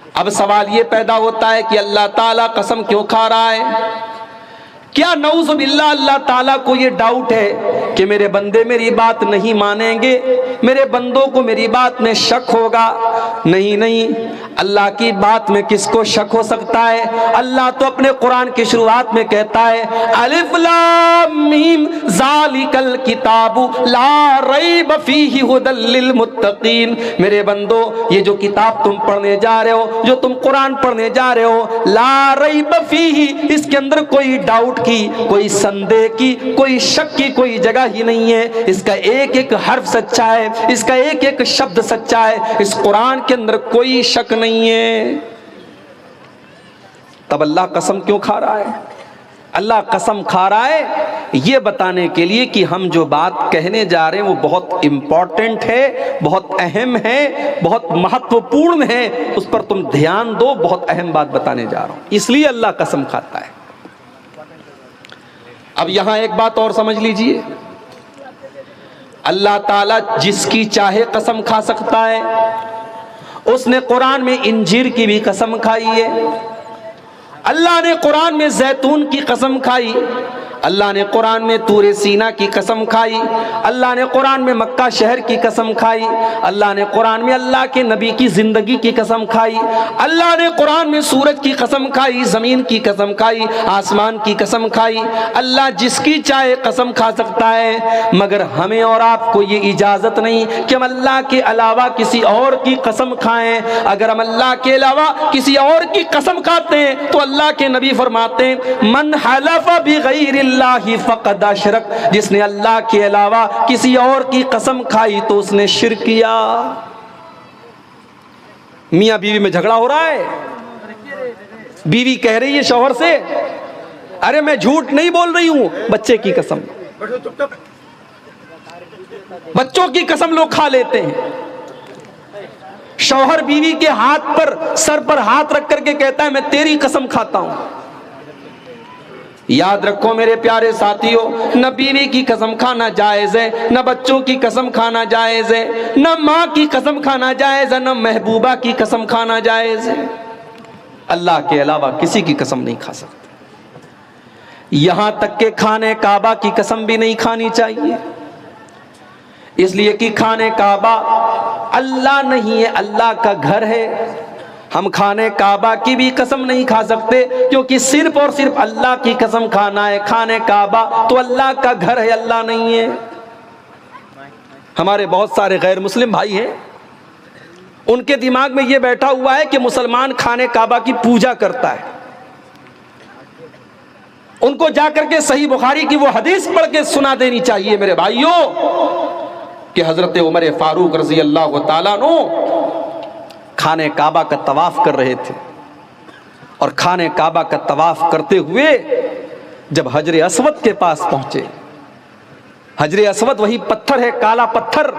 اب سوال یہ پیدا ہوتا ہے کہ اللہ تعالیٰ قسم کیوں کھا رہا ہے؟ کیا نعوذ باللہ اللہ تعالیٰ کو یہ ڈاؤٹ ہے کہ میرے بندے میری بات نہیں مانیں گے، میرے بندوں کو میری بات میں شک ہوگا؟ نہیں نہیں، اللہ کی بات میں کس کو شک ہو سکتا ہے؟ اللہ تو اپنے قرآن کی شروعات میں کہتا ہے الف لام میم ذالک الکتاب لا ریب فیہ ھدی للمتقین۔ میرے بندو، یہ جو کتاب تم پڑھنے جا رہے ہو، جو تم قرآن پڑھنے جا رہے ہو، لا ریب فیہ، اس کے اندر کوئی ڈاؤٹ کی، کوئی سندے کی، کوئی شک کی کوئی جگہ ہی نہیں ہے۔ اس کا ایک ایک حرف سچا ہے، اس کا ایک ایک شبد سچا ہے، اس قرآن کے اندر کوئی شک نہیں ہے۔ تب اللہ قسم کیوں کھا رہا ہے؟ اللہ قسم کھا رہا ہے یہ بتانے کے لیے کہ ہم جو بات کہنے جا رہے ہیں وہ بہت امپورٹنٹ ہے، بہت اہم ہے، بہت مہتوپورن ہے، اس پر تم دھیان دو، بہت اہم بات بتانے جا رہا ہوں، اس لیے اللہ قسم کھاتا ہے۔ اب یہاں ایک بات اور سمجھ لیجئے، اللہ تعالیٰ جس کی چاہے قسم کھا سکتا ہے۔ اس نے قرآن میں انجیر کی بھی قسم کھائی ہے، اللہ نے قرآن میں زیتون کی قسم کھائی، اللہ نے قرآن میں طور سینا کی قسم کھائی، اللہ نے قرآن میں مکہ شہر کی قسم کھائی، اللہ نے قرآن میں اللہ کے نبی کی زندگی کی قسم کھائی، اللہ نے قرآن میں سورج کی قسم کھائی، زمین کی قسم کھائی، آسمان کی قسم کھائی۔ اللہ جس کی چاہے قسم کھا سکتا ہے، مگر ہمیں اور آپ کو یہ اجازت نہیں کہ ہم اللہ کے علاوہ کسی اور کی قسم کھائیں۔ اگر ہم اللہ کے علاوہ کسی اور کی قسم کھاتے ہیں تو اللہ کے نبی فرماتے ہیں من حلف بغیر اللہ فقد اشرک، جس نے اللہ کے علاوہ کسی اور کی قسم کھائی تو اس نے شرک کیا۔ میاں بیوی میں جھگڑا ہو رہا ہے، بیوی کہہ رہی ہے شوہر سے ارے میں جھوٹ نہیں بول رہی ہوں، بچے کی قسم، بچوں کی قسم لوگ کھا لیتے ہیں۔ شوہر بیوی کے ہاتھ پر، سر پر ہاتھ رکھ کر کے کہتا ہے میں تیری قسم کھاتا ہوں۔ یاد رکھو میرے پیارے ساتھیو، نہ بیوی کی قسم کھانا جائز ہے، نہ بچوں کی قسم کھانا جائز ہے، نہ ماں کی قسم کھانا جائز ہے، نہ محبوبہ کی قسم کھانا جائز ہے۔ اللہ کے علاوہ کسی کی قسم نہیں کھا سکتے، یہاں تک کہ خانہ کعبہ کی قسم بھی نہیں کھانی چاہیے، اس لیے کہ خانہ کعبہ اللہ نہیں ہے، اللہ کا گھر ہے۔ ہم خانہ کعبہ کی بھی قسم نہیں کھا سکتے کیونکہ صرف اور صرف اللہ کی قسم کھانا ہے۔ خانہ کعبہ تو اللہ کا گھر ہے، اللہ نہیں ہے۔ ہمارے بہت سارے غیر مسلم بھائی ہیں، ان کے دماغ میں یہ بیٹھا ہوا ہے کہ مسلمان خانہ کعبہ کی پوجا کرتا ہے۔ ان کو جا کر کے صحیح بخاری کی وہ حدیث پڑھ کے سنا دینی چاہیے میرے بھائیوں کہ حضرت عمر فاروق رضی اللہ تعالیٰ عنہ خانہ کعبہ کا طواف کر رہے تھے، اور خانہ کعبہ کا طواف کرتے ہوئے جب حجر اسود کے پاس پہنچے، حجر اسود وہی پتھر ہے، کالا پتھر،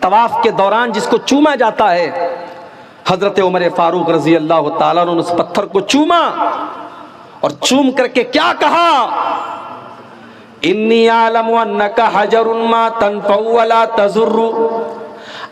طواف کے دوران جس کو چوما جاتا ہے، حضرت عمر فاروق رضی اللہ تعالیٰ عنہ نے اس پتھر کو چوما اور چوم کر کے کیا کہا، انی اعلم انک حجر ما تنفع ولا تضر،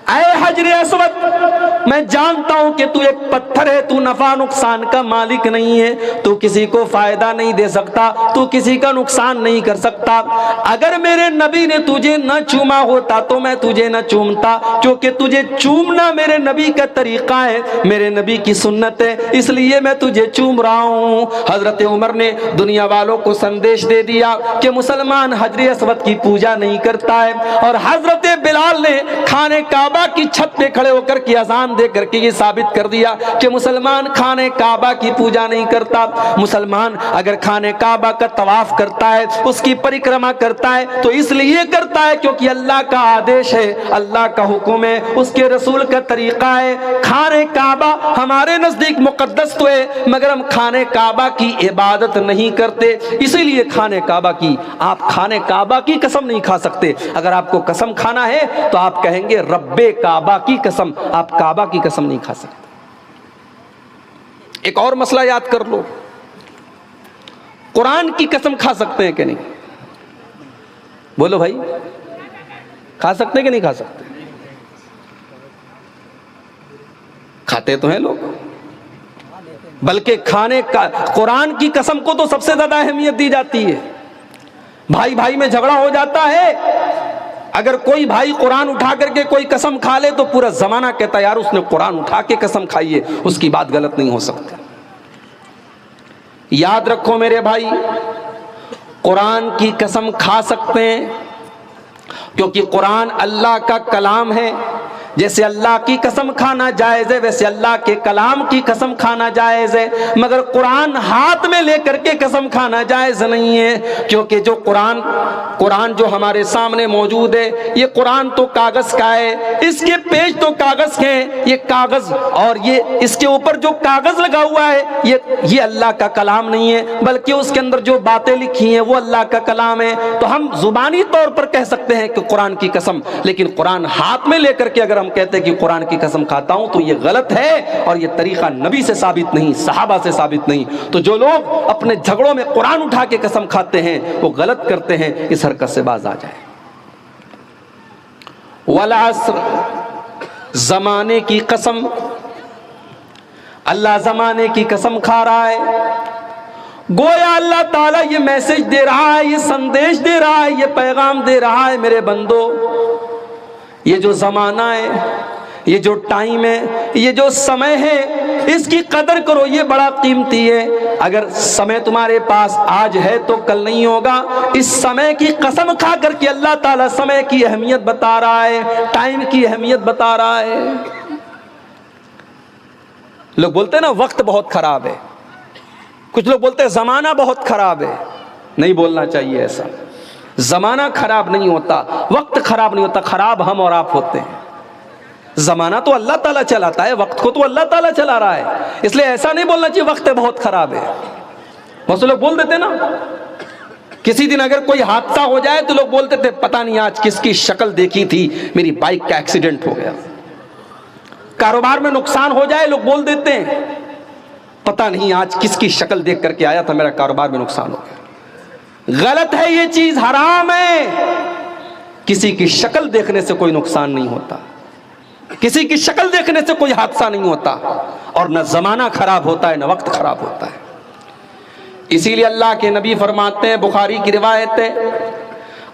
اے حجر اسود میں جانتا ہوں کہ تو ایک پتھر ہے، تو نفع نقصان کا مالک نہیں ہے، تو کسی کو فائدہ نہیں دے سکتا، تو کسی کا نقصان نہیں کر سکتا۔ اگر میرے نبی نے تجھے نہ چوما ہوتا تو میں تجھے نہ چومتا، کیونکہ تجھے چومنا میرے نبی کا طریقہ ہے، میرے نبی کی سنت ہے، اس لیے میں تجھے چوم رہا ہوں۔ حضرت عمر نے دنیا والوں کو سندیش دے دیا کہ مسلمان حجر اسود کی پوجا نہیں کرتا ہے، اور حضرت بلال نے خانہ کعبہ کی چھت پہ کھڑے ہو کر کے اذان دے کر کے یہ ثابت کر دیا کہ مسلمان خانہ کعبہ کی پوجا نہیں کرتا۔ مسلمان اگر خانہ کعبہ کا طواف کرتا ہے، اس کی پریکرما کرتا ہے تو اس لیے کرتا ہے کیونکہ اللہ کا آدیش ہے، اللہ کا حکم ہے، اس کے رسول کا طریقہ ہے۔ خانہ کعبہ ہمارے نزدیک مقدس تو ہے، مگر ہم خانہ کعبہ کی عبادت نہیں کرتے، اسی لیے خانہ کعبہ کی، آپ خانہ کعبہ کی قسم نہیں کھا سکتے۔ اگر آپ کو قسم کھانا ہے تو آپ کہیں گے رب کعبہ کی قسم، آپ کعبہ کی قسم نہیں کھا سکتے۔ ایک اور مسئلہ یاد کر لو، قرآن کی قسم کھا سکتے ہیں کہ نہیں؟ بولو بھائی، کھا سکتے ہیں کہ نہیں کھا سکتے؟ کھاتے تو ہیں لوگ، بلکہ کھانے کا قرآن کی قسم کو تو سب سے زیادہ اہمیت دی جاتی ہے۔ بھائی بھائی میں جھگڑا ہو جاتا ہے، اگر کوئی بھائی قرآن اٹھا کر کے کوئی قسم کھا لے تو پورا زمانہ کہتا ہے یار اس نے قرآن اٹھا کے قسم کھائی ہے، اس کی بات غلط نہیں ہو سکتی۔ یاد رکھو میرے بھائی، قرآن کی قسم کھا سکتے ہیں کیونکہ قرآن اللہ کا کلام ہے۔ جیسے اللہ کی قسم کھانا جائز ہے ویسے اللہ کے کلام کی قسم کھانا جائز ہے، مگر قرآن ہاتھ میں لے کر کے قسم کھانا جائز نہیں ہے، کیونکہ جو قرآن جو ہمارے سامنے موجود ہے یہ قرآن تو کاغذ کا ہے، اس کے پیج تو کاغذ کے ہیں، یہ کاغذ اور یہ اس کے اوپر جو کاغذ لگا ہوا ہے یہ اللہ کا کلام نہیں ہے، بلکہ اس کے اندر جو باتیں لکھی ہیں وہ اللہ کا کلام ہے۔ تو ہم زبانی طور پر کہہ سکتے ہیں کہ قرآن کی قسم، لیکن قرآن ہاتھ میں لے کر کے اگر ہم کہتے ہیں کہ قرآن کی قسم کھاتا ہوں تو یہ غلط ہے، اور یہ طریقہ نبی سے ثابت نہیں، صحابہ سے ثابت نہیں۔ تو جو لوگ اپنے جھگڑوں میں قرآن اٹھا کے قسم کھاتے ہیں وہ غلط کرتے ہیں، اس حرکت سے باز آ جائے۔ والعصر، زمانے کی قسم، اللہ زمانے کی قسم کھا رہا ہے، گویا اللہ تعالیٰ یہ میسج دے رہا ہے، یہ سندیش دے رہا ہے، یہ پیغام دے رہا ہے میرے بندو، یہ جو زمانہ ہے، یہ جو ٹائم ہے، یہ جو سمے ہے، اس کی قدر کرو، یہ بڑا قیمتی ہے۔ اگر سمے تمہارے پاس آج ہے تو کل نہیں ہوگا۔ اس سمے کی قسم کھا کر کے اللہ تعالیٰ سمے کی اہمیت بتا رہا ہے، ٹائم کی اہمیت بتا رہا ہے۔ لوگ بولتے ہیں نا وقت بہت خراب ہے، کچھ لوگ بولتے ہیں زمانہ بہت خراب ہے۔ نہیں بولنا چاہیے ایسا، زمانہ خراب نہیں ہوتا، وقت خراب نہیں ہوتا، خراب ہم اور آپ ہوتے ہیں۔ زمانہ تو اللہ تعالیٰ چلاتا ہے، وقت کو تو اللہ تعالیٰ چلا رہا ہے، اس لیے ایسا نہیں بولنا چاہیے وقت بہت خراب ہے۔ بہت سے لوگ بول دیتے نا، کسی دن اگر کوئی حادثہ ہو جائے تو لوگ بولتے تھے پتہ نہیں آج کس کی شکل دیکھی تھی، میری بائک کا ایکسیڈنٹ ہو گیا۔ کاروبار میں نقصان ہو جائے لوگ بول دیتے ہیں پتہ نہیں آج کس کی شکل دیکھ کر کے آیا تھا، میرا کاروبار میں نقصان ہو گیا۔ غلط ہے، یہ چیز حرام ہے۔ کسی کی شکل دیکھنے سے کوئی نقصان نہیں ہوتا، کسی کی شکل دیکھنے سے کوئی حادثہ نہیں ہوتا، اور نہ زمانہ خراب ہوتا ہے نہ وقت خراب ہوتا ہے۔ اسی لیے اللہ کے نبی فرماتے ہیں، بخاری کی روایت ہے،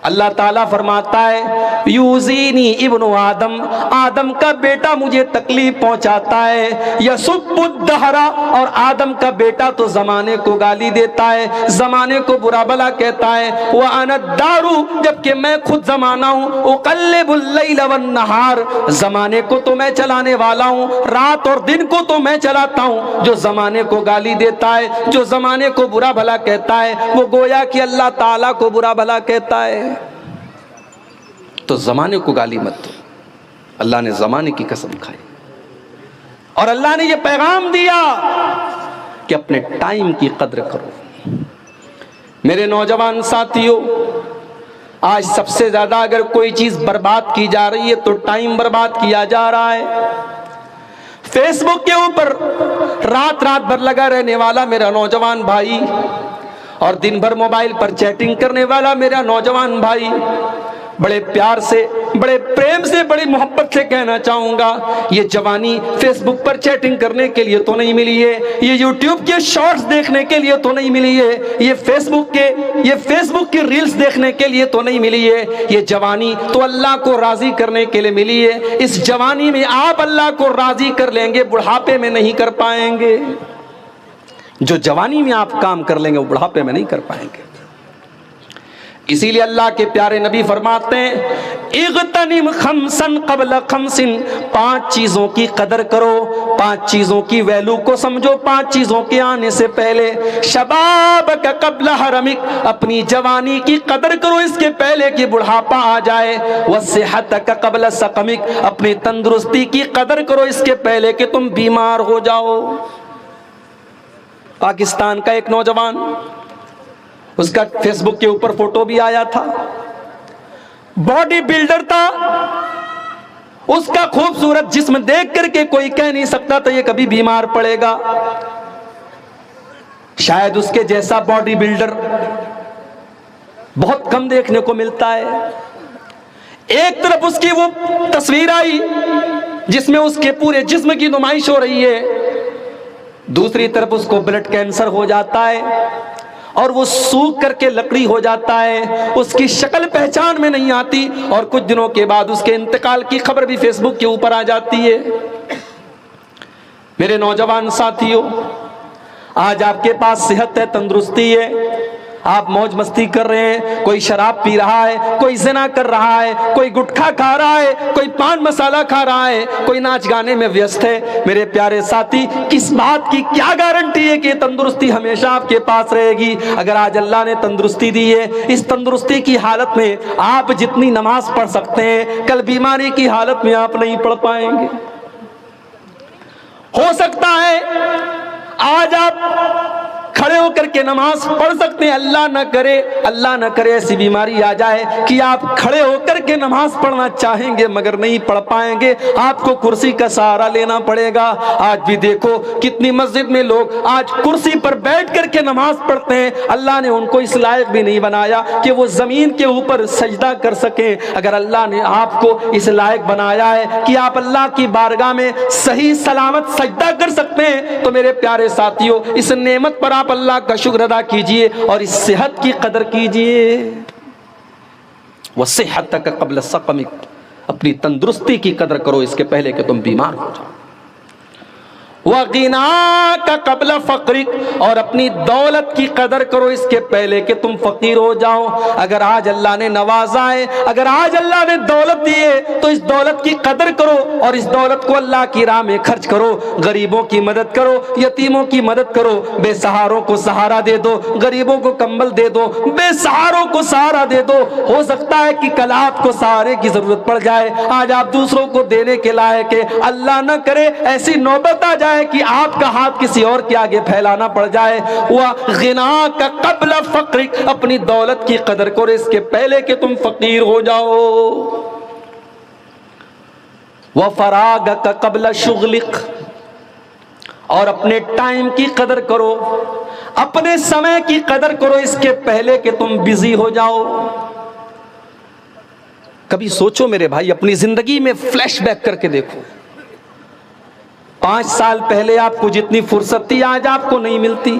اللہ تعالیٰ فرماتا ہے یوزینی ابن آدم، آدم کا بیٹا مجھے تکلیف پہنچاتا ہے، یسب الدہر، اور آدم کا بیٹا تو زمانے کو گالی دیتا ہے، زمانے کو برا بھلا کہتا ہے، وَأَنَا الدَّارُ، جبکہ میں خود زمانہ ہوں، اقلب اللیل والنہار، زمانے کو تو میں چلانے والا ہوں، رات اور دن کو تو میں چلاتا ہوں۔ جو زمانے کو گالی دیتا ہے، جو زمانے کو برا بھلا کہتا ہے، وہ گویا کہ اللہ تعالیٰ کو برا بھلا کہتا ہے۔ تو زمانے کو گالی مت دو، اللہ نے زمانے کی قسم کھائی، اور اللہ نے یہ پیغام دیا کہ اپنے ٹائم کی قدر کرو۔ میرے نوجوان ساتھیوں، آج سب سے زیادہ اگر کوئی چیز برباد کی جا رہی ہے تو ٹائم برباد کیا جا رہا ہے۔ فیس بک کے اوپر رات بھر لگا رہنے والا میرا نوجوان بھائی، اور دن بھر موبائل پر چیٹنگ کرنے والا میرا نوجوان بھائی، بڑے پیار سے، بڑے پریم سے، بڑی محبت سے کہنا چاہوں گا، یہ جوانی فیس بک پر چیٹنگ کرنے کے لیے تو نہیں ملی ہے، یہ یوٹیوب کے شارٹس دیکھنے کے لیے تو نہیں ملی ہے، یہ فیس بک کی ریلز دیکھنے کے لیے تو نہیں ملی ہے، یہ جوانی تو اللہ کو راضی کرنے کے لیے ملی ہے۔ اس جوانی میں آپ اللہ کو راضی کر لیں گے، بڑھاپے میں نہیں کر پائیں گے۔ جو جوانی میں آپ کام کر لیں گے وہ بڑھاپے میں نہیں کر پائیں گے۔ اسی لیے اللہ کے پیارے نبی فرماتے ہیں اغتنم خمسن قبل خمسن، 5 چیزوں کی قدر کرو، 5 چیزوں کی ویلو کو سمجھو، 5 چیزوں کے آنے سے پہلے۔ شبابک قبل حرمک، اپنی جوانی کی قدر کرو اس کے پہلے کہ بڑھاپا آ جائے۔ وصحتک قبل سقمک، اپنی تندرستی کی قدر کرو اس کے پہلے کہ تم بیمار ہو جاؤ۔ پاکستان کا ایک نوجوان، اس کا فیس بک کے اوپر فوٹو بھی آیا تھا، باڈی بلڈر تھا، اس کا خوبصورت جسم دیکھ کر کے کوئی کہہ نہیں سکتا تھا یہ کبھی بیمار پڑے گا۔ شاید اس کے جیسا باڈی بلڈر بہت کم دیکھنے کو ملتا ہے۔ ایک طرف اس کی وہ تصویر آئی جس میں اس کے پورے جسم کی نمائش ہو رہی ہے، دوسری طرف اس کو بلڈ کینسر ہو جاتا ہے اور وہ سوکھ کر کے لکڑی ہو جاتا ہے، اس کی شکل پہچان میں نہیں آتی، اور کچھ دنوں کے بعد اس کے انتقال کی خبر بھی فیس بک کے اوپر آ جاتی ہے۔ میرے نوجوان ساتھیوں، آج آپ کے پاس صحت ہے، تندرستی ہے، آپ موج مستی کر رہے ہیں، کوئی شراب پی رہا ہے، کوئی زنا کر رہا ہے، کوئی گٹکھا کھا رہا ہے، کوئی پان مسالہ کھا رہا ہے، کوئی ناچ گانے میں ویست ہے۔ میرے پیارے ساتھی، کس بات کی کیا گارنٹی ہے کہ تندرستی ہمیشہ آپ کے پاس رہے گی؟ اگر آج اللہ نے تندرستی دی ہے، اس تندرستی کی حالت میں آپ جتنی نماز پڑھ سکتے ہیں، کل بیماری کی حالت میں آپ نہیں پڑھ پائیں گے۔ ہو سکتا ہے آج آپ کھڑے ہو کر کے نماز پڑھ سکتے ہیں، اللہ نہ کرے ایسی بیماری آ جائے کہ آپ کھڑے ہو کر کے نماز پڑھنا چاہیں گے مگر نہیں پڑھ پائیں گے، آپ کو کرسی کا سہارا لینا پڑے گا۔ آج بھی دیکھو کتنی مسجد میں لوگ آج کرسی پر بیٹھ کر کے نماز پڑھتے ہیں، اللہ نے ان کو اس لائق بھی نہیں بنایا کہ وہ زمین کے اوپر سجدہ کر سکیں۔ اگر اللہ نے آپ کو اس لائق بنایا ہے کہ آپ اللہ کی بارگاہ میں صحیح سلامت سجدہ کر سکتے ہیں، تو میرے پیارے ساتھیوں، اس نعمت پر آپ اللہ کا شکر ادا کیجئے اور اس صحت کی قدر کیجئے۔ وصحتک قبل سقمک، اپنی تندرستی کی قدر کرو اس کے پہلے کہ تم بیمار ہو جاؤ۔ وغناک قبل فقرک، اور اپنی دولت کی قدر کرو اس کے پہلے کہ تم فقیر ہو جاؤ۔ اگر آج اللہ نے نوازا ہے، اگر آج اللہ نے دولت دی ہے، تو اس دولت کی قدر کرو اور اس دولت کو اللہ کی راہ میں خرچ کرو، غریبوں کی مدد کرو، یتیموں کی مدد کرو، بے سہاروں کو سہارا دے دو، غریبوں کو کمبل دے دو، بے سہاروں کو سہارا دے دو۔ ہو سکتا ہے کہ کل آپ کو سہارے کی ضرورت پڑ جائے، آج آپ دوسروں کو دینے کے لائق ہے، اللہ نہ کرے ایسی نوبت آ جائے کہ آپ کا ہاتھ کسی اور کے آگے پھیلانا پڑ جائے۔ وَغِنَاكَ قَبْلَ فَقْرِكَ، اپنی دولت کی قدر کرو اس کے پہلے کہ تم فقیر ہو جاؤ۔ وَفَرَاغَكَ قَبْلَ شُغْلِكَ، اور اپنے ٹائم کی قدر کرو، اپنے سمے کی قدر کرو اس کے پہلے کہ تم بزی ہو جاؤ۔ کبھی سوچو میرے بھائی، اپنی زندگی میں فلیش بیک کر کے دیکھو، 5 سال پہلے آپ کو جتنی فرصت تھی آج آپ کو نہیں ملتی۔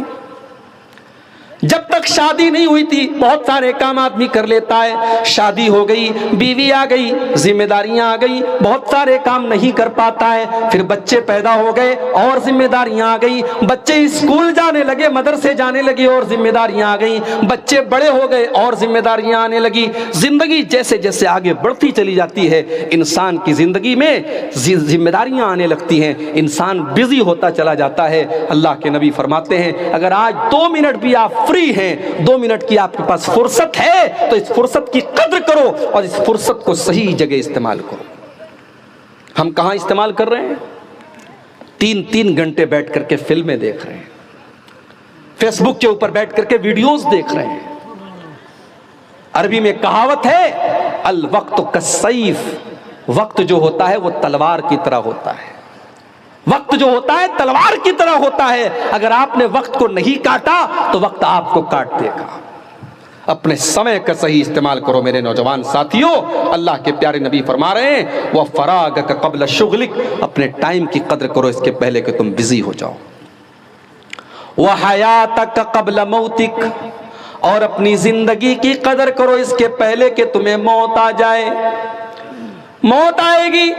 جب تک شادی نہیں ہوئی تھی بہت سارے کام آدمی کر لیتا ہے، شادی ہو گئی، بیوی آ گئی، ذمہ داریاں آ گئی، بہت سارے کام نہیں کر پاتا ہے۔ پھر بچے پیدا ہو گئے اور ذمہ داریاں آ گئی، بچے اسکول جانے لگے، مدرسے جانے لگے اور ذمہ داریاں آ گئیں، بچے بڑے ہو گئے اور ذمہ داریاں آنے لگی۔ زندگی جیسے جیسے آگے بڑھتی چلی جاتی ہے، انسان کی زندگی میں ذمہ داریاں آنے لگتی ہیں، انسان بزی ہوتا چلا جاتا ہے۔ اللہ کے نبی فرماتے ہیں اگر آج 2 منٹ بھی آپ فری ہیں، 2 منٹ کی آپ کے پاس فرصت ہے، تو اس فرصت کی قدر کرو اور اس فرصت کو صحیح جگہ استعمال کرو۔ ہم کہاں استعمال کر رہے ہیں؟ 3 گھنٹے بیٹھ کر کے فلمیں دیکھ رہے ہیں، فیس بک کے اوپر بیٹھ کر کے ویڈیوز دیکھ رہے ہیں۔ عربی میں کہاوت ہے الوقت کالسیف، وقت جو ہوتا ہے وہ تلوار کی طرح ہوتا ہے، وقت جو ہوتا ہے تلوار کی طرح ہوتا ہے۔ اگر آپ نے وقت کو نہیں کاٹا تو وقت آپ کو کاٹ دے گا۔ اپنے سمے کا صحیح استعمال کرو میرے نوجوان ساتھیوں۔ اللہ کے پیارے نبی فرما رہے ہیں وَفَرَاغَكَ قَبْلَ شُغْلِكَ، اپنے ٹائم کی قدر کرو اس کے پہلے کہ تم بزی ہو جاؤ۔ وَحَيَاتَكَ قَبْلَ مَوْتِكَ، اور اپنی زندگی کی قدر کرو اس کے پہلے کہ تمہیں موت آ جائے۔ موت آئے گی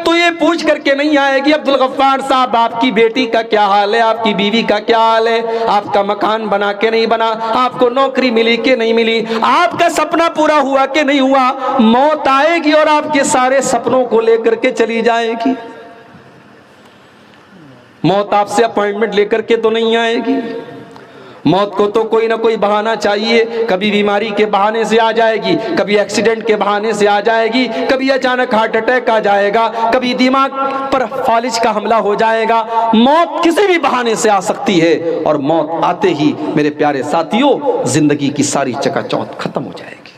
تو یہ پوچھ کر کے نہیں آئے گی عبدالغفار صاحب آپ کی بیٹی کا کیا حال ہے، آپ کی بیوی کا کیا حال ہے، آپ کا مکان بنا کہ نہیں بنا، آپ کو نوکری ملی کہ نہیں ملی، آپ کا سپنا پورا ہوا کہ نہیں ہوا۔ موت آئے گی اور آپ کے سارے سپنوں کو لے کر کے چلی جائے گی۔ موت آپ سے اپوائنٹمنٹ لے کر کے تو نہیں آئے گی، موت کو تو کوئی نہ کوئی بہانہ چاہیے، کبھی بیماری کے بہانے سے آ جائے گی، کبھی ایکسیڈنٹ کے بہانے سے آ جائے گی، کبھی اچانک ہارٹ اٹیک آ جائے گا، کبھی دماغ پر فالج کا حملہ ہو جائے گا۔ موت کسی بھی بہانے سے آ سکتی ہے، اور موت آتے ہی میرے پیارے ساتھیوں زندگی کی ساری چکا چوند ختم ہو جائے گی۔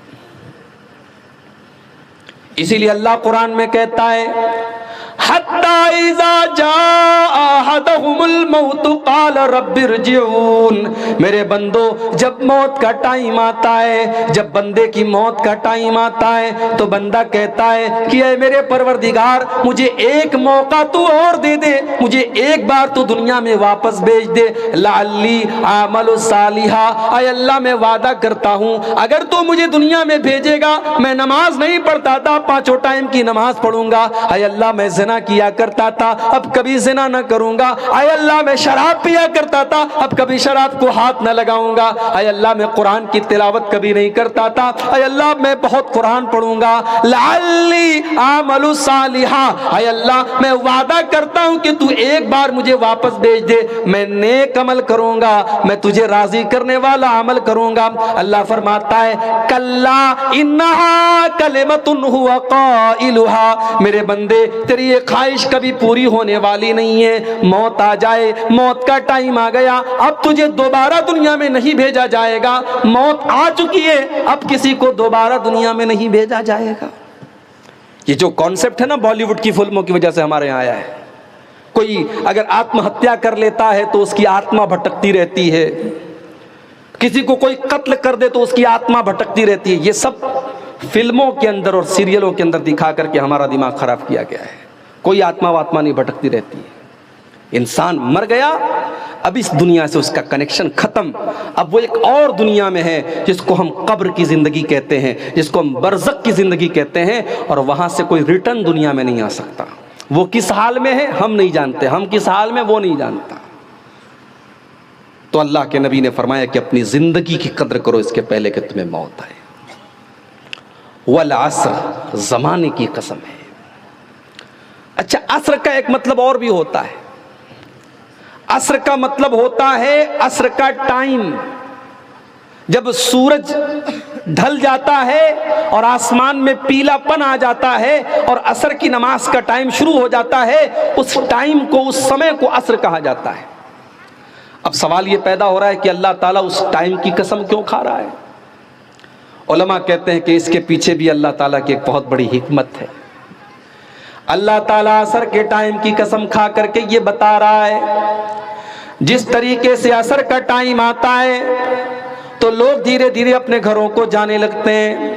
اسی لیے اللہ قرآن میں کہتا ہے حَتَّى إِذَا جَاءَ أَحَدَهُمُ الموت قال رب ارجعون، میرے بندو جب موت کا ٹائم آتا ہے، جب بندے کی موت کا ٹائم آتا ہے تو بندہ کہتا ہے کہ اے میرے پروردگار مجھے ایک موقع تو اور دے دے، مجھے ایک بار تو دنیا میں واپس بھیج دے، لعلی اعمل صالحا، اے اللہ میں وعدہ کرتا ہوں اگر تو مجھے دنیا میں بھیجے گا میں نماز نہیں پڑھتا تھا، 5 ٹائم کی نماز پڑھوں گا، اے اللہ میں زنا کیا کرتا تھا اب کبھی زنا نہ کروں گا، اے اللہ میں شراب پیا کرتا تھا اب کبھی شراب کو ہاتھ نہ لگاؤں گا، اے اللہ میں قرآن کی تلاوت کبھی نہیں کرتا تھا، اے اللہ میں بہت قرآن پڑھوں گا، لعلی اعمل صالحا، اے اللہ میں وعدہ کرتا ہوں کہ تو ایک بار مجھے واپس بھیج دے، میں نیک عمل کروں گا، میں تجھے راضی کرنے والا عمل کروں گا۔ اللہ فرماتا ہے کلا انہا کلمۃ هو قائلها، میرے بندے تیری یہ خواہش کبھی پوری ہونے والی نہیں ہے، موت آ جائے، موت کا ٹائم آ گیا، اب تجھے دوبارہ دنیا میں نہیں بھیجا جائے گا، موت آ چکی ہے اب کسی کو دوبارہ دنیا میں نہیں بھیجا جائے گا۔ یہ جو کانسیپٹ ہے نا بالی ووڈ کی فلموں کی وجہ سے ہمارے یہاں آیا ہے، کوئی اگر آتم ہتیا کر لیتا ہے تو اس کی آتما بھٹکتی رہتی ہے، کسی کو کوئی قتل کر دے تو اس کی آتما بھٹکتی رہتی ہے، یہ سب فلموں کے اندر اور سیریلوں کے اندر دکھا کر کے ہمارا دماغ خراب کیا گیا ہے، کوئی آتما واتما نہیں بھٹکتی رہتی ہے، انسان مر گیا اب اس دنیا سے اس کا کنیکشن ختم، اب وہ ایک اور دنیا میں ہے جس کو ہم قبر کی زندگی کہتے ہیں، جس کو ہم برزخ کی زندگی کہتے ہیں، اور وہاں سے کوئی ریٹرن دنیا میں نہیں آ سکتا، وہ کس حال میں ہے ہم نہیں جانتے، ہم کس حال میں وہ نہیں جانتا۔ تو اللہ کے نبی نے فرمایا کہ اپنی زندگی کی قدر کرو اس کے پہلے کہ تمہیں موت آئے۔ والعصر، زمانے کی قسم ہے۔ اچھا عصر کا ایک مطلب اور بھی ہوتا ہے، عصر کا مطلب ہوتا ہے عصر کا ٹائم، جب سورج ڈھل جاتا ہے اور آسمان میں پیلا پن آ جاتا ہے اور عصر کی نماز کا ٹائم شروع ہو جاتا ہے، اس ٹائم کو، اس سمے کو عصر کہا جاتا ہے۔ اب سوال یہ پیدا ہو رہا ہے کہ اللہ تعالیٰ اس ٹائم کی قسم کیوں کھا رہا ہے؟ علماء کہتے ہیں کہ اس کے پیچھے بھی اللہ تعالیٰ کی ایک بہت بڑی حکمت ہے۔ اللہ تعالیٰ عصر کے ٹائم کی قسم کھا کر کے یہ بتا رہا ہے جس طریقے سے عصر کا ٹائم آتا ہے تو لوگ دھیرے دھیرے اپنے گھروں کو جانے لگتے ہیں،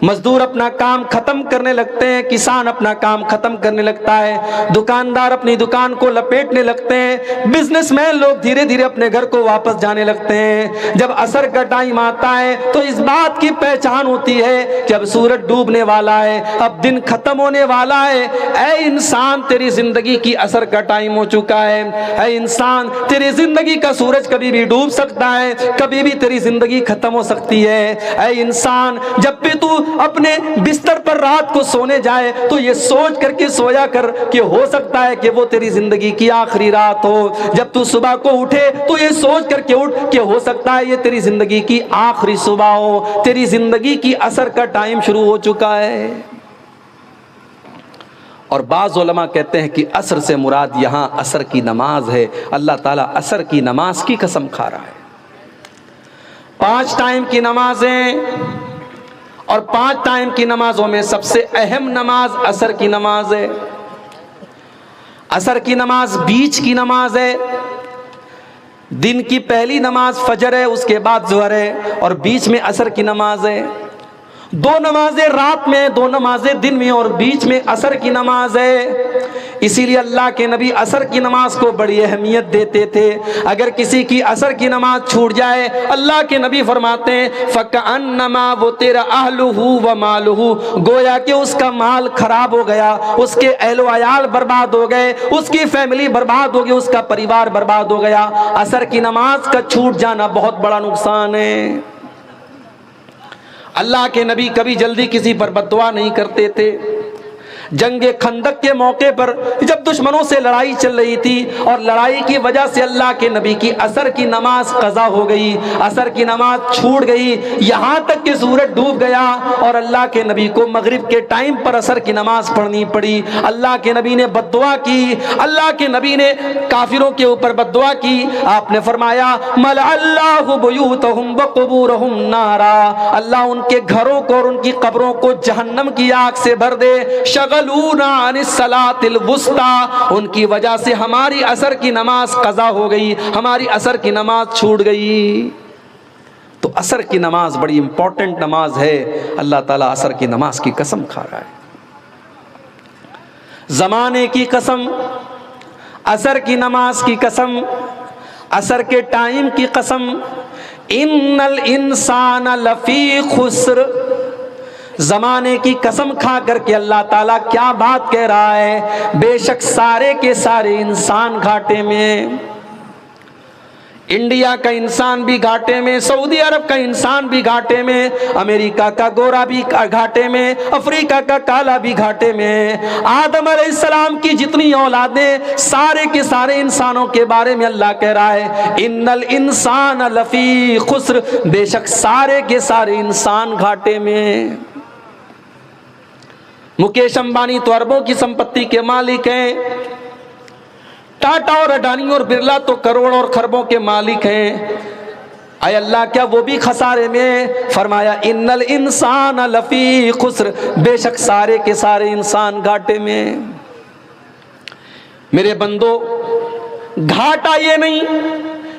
مزدور اپنا کام ختم کرنے لگتے ہیں، کسان اپنا کام ختم کرنے لگتا ہے، دکاندار اپنی دکان کو لپیٹنے لگتے ہیں، بزنس مین لوگ دھیرے دھیرے اپنے گھر کو واپس جانے لگتے ہیں۔ جب عصر کا ٹائم آتا ہے تو اس بات کی پہچان ہوتی ہے کہ اب سورج ڈوبنے والا ہے، اب دن ختم ہونے والا ہے۔ اے انسان تیری زندگی کی عصر کا ٹائم ہو چکا ہے، اے انسان تیری زندگی کا سورج کبھی بھی ڈوب سکتا ہے، کبھی بھی تیری زندگی ختم ہو سکتی ہے۔ اے انسان جب بھی تو اپنے بستر پر رات کو سونے جائے تو یہ سوچ کر کے سویا کر کہ ہو سکتا ہے کہ وہ تیری زندگی کی آخری رات ہو، جب تو صبح کو اٹھے تو یہ سوچ کر کے اٹھ کہ ہو سکتا ہے یہ تیری زندگی کی آخری صبح ہو، تیری زندگی کی عصر کا ٹائم شروع ہو چکا ہے۔ اور بعض علماء کہتے ہیں کہ عصر سے مراد یہاں عصر کی نماز ہے، اللہ تعالیٰ عصر کی نماز کی قسم کھا رہا ہے۔ 5 ٹائم کی نمازیں، اور 5 ٹائم کی نمازوں میں سب سے اہم نماز عصر کی نماز ہے۔ عصر کی نماز بیچ کی نماز ہے، دن کی پہلی نماز فجر ہے، اس کے بعد ظہر ہے، اور بیچ میں عصر کی نماز ہے۔ 2 نمازیں رات میں، 2 نمازیں دن میں، اور بیچ میں عصر کی نماز ہے۔ اسی لیے اللہ کے نبی عصر کی نماز کو بڑی اہمیت دیتے تھے۔ اگر کسی کی عصر کی نماز چھوٹ جائے اللہ کے نبی فرماتے ہیں فَكَأَنَّمَا وُتِرَ أَهْلُهُ وَمَالُهُ، گویا کہ اس کا مال خراب ہو گیا، اس کے اہل و عیال برباد ہو گئے، اس کی فیملی برباد ہو گئی، اس کا پریوار برباد ہو گیا۔ عصر کی نماز کا چھوٹ جانا بہت بڑا نقصان ہے۔ اللہ کے نبی کبھی جلدی کسی پر بد دعا نہیں کرتے تھے۔ جنگ خندق کے موقع پر جب دشمنوں سے لڑائی چل رہی تھی اور لڑائی کی وجہ سے اللہ کے نبی کی عصر کی نماز قضا ہو گئی، عصر کی نماز چھوٹ گئی، یہاں تک کہ سورج ڈوب گیا اور اللہ کے نبی کو مغرب کے ٹائم پر عصر کی نماز پڑھنی پڑی۔ اللہ کے نبی نے بد دعا کی، اللہ کے نبی نے کافروں کے اوپر بد دعا کی۔ آپ نے فرمایا ملأ اللہ بیوتہم وقبورہم نارا، اللہ ان کے گھروں کو اور ان کی قبروں کو جہنم کی آگ سے بھر دے۔ یشغلون عن الصلاۃ الوسطی، ان کی وجہ سے ہماری عصر کی نماز قضا ہو گئی، ہماری عصر کی نماز چھوٹ گئی۔ تو عصر کی نماز بڑی امپورٹنٹ نماز ہے، اللہ تعالیٰ عصر کی نماز کی قسم کھا رہا ہے، زمانے کی قسم، عصر کی نماز کی قسم، عصر کے ٹائم کی قسم۔ ان الانسان لفی خسر، زمانے کی قسم کھا کر کے اللہ تعالیٰ کیا بات کہہ رہا ہے؟ بے شک سارے کے سارے انسان گھاٹے میں، انڈیا کا انسان بھی گھاٹے میں، سعودی عرب کا انسان بھی گھاٹے میں، امریکہ کا گورا بھی گھاٹے میں، افریقہ کا کالا بھی گھاٹے میں، آدم علیہ السلام کی جتنی اولادیں، سارے کے سارے انسانوں کے بارے میں اللہ کہہ رہا ہے ان الانسان لفی خسر، بے شک سارے کے سارے انسان گھاٹے میں۔ مکیش امبانی تو اربوں کی سمپتی کے مالک ہیں، ٹاٹا اور اڈانی اور برلا تو کروڑوں اور خربوں کے مالک ہیں، اے اللہ کیا وہ بھی خسارے میں؟ فرمایا ان الانسان لفی خسر، بے شک سارے کے سارے انسان گھاٹے میں۔ میرے بندو، گھاٹا یہ نہیں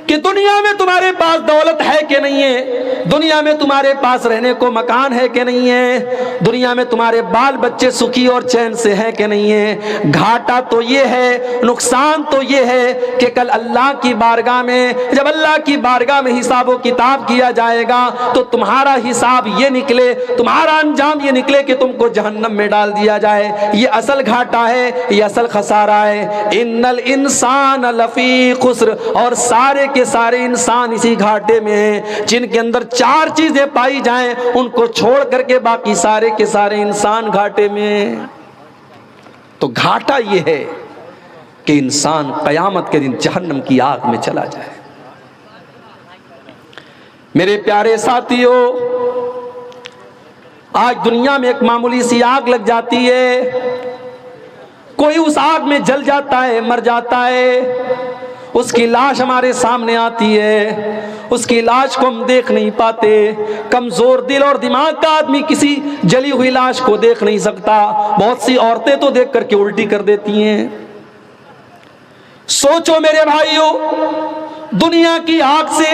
کہ دنیا میں تمہارے پاس دولت ہے کہ نہیں ہے، دنیا میں تمہارے پاس رہنے کو مکان ہے کہ نہیں ہے، دنیا میں تمہارے بال بچے سکھی اور چین سے ہیں کہ نہیں ہے۔ گھاٹا تو یہ ہے، نقصان تو یہ ہے کہ کل اللہ کی بارگاہ میں، جب اللہ کی بارگاہ میں حساب و کتاب کیا جائے گا تو تمہارا حساب یہ نکلے، تمہارا انجام یہ نکلے کہ تم کو جہنم میں ڈال دیا جائے۔ یہ اصل گھاٹا ہے، یہ اصل خسارہ ہے۔ ان الانسان لفی خسر، اور سارے کے سارے انسان اسی گھاٹے میں ہیں، جن کے اندر چار چیزیں پائی جائیں ان کو چھوڑ کر کے باقی سارے کے سارے انسان گھاٹے میں ہیں۔ تو گھاٹا یہ ہے کہ انسان قیامت کے دن جہنم کی آگ میں چلا جائے۔ میرے پیارے ساتھیو، آج دنیا میں ایک معمولی سی آگ لگ جاتی ہے، کوئی اس آگ میں جل جاتا ہے، مر جاتا ہے، اس کی لاش ہمارے سامنے آتی ہے، اس کی لاش کو ہم دیکھ نہیں پاتے۔ کمزور دل اور دماغ کا آدمی کسی جلی ہوئی لاش کو دیکھ نہیں سکتا، بہت سی عورتیں تو دیکھ کر کے الٹی کر دیتی ہیں۔ سوچو میرے بھائیو، دنیا کی آگ سے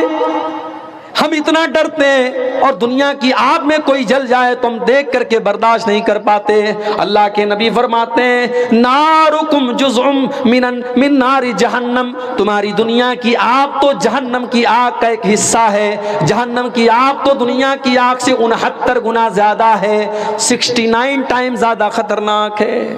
ہم اتنا ڈرتے ہیں، اور دنیا کی آگ میں کوئی جل جائے تو ہم دیکھ کر کے برداشت نہیں کر پاتے۔ اللہ کے نبی فرماتے ہیں نارکم جزء من نار جہنم، تمہاری دنیا کی آگ تو جہنم کی آگ کا ایک حصہ ہے۔ جہنم کی آگ تو دنیا کی آگ سے 69 گنا زیادہ ہے، 69 ٹائم زیادہ خطرناک ہے۔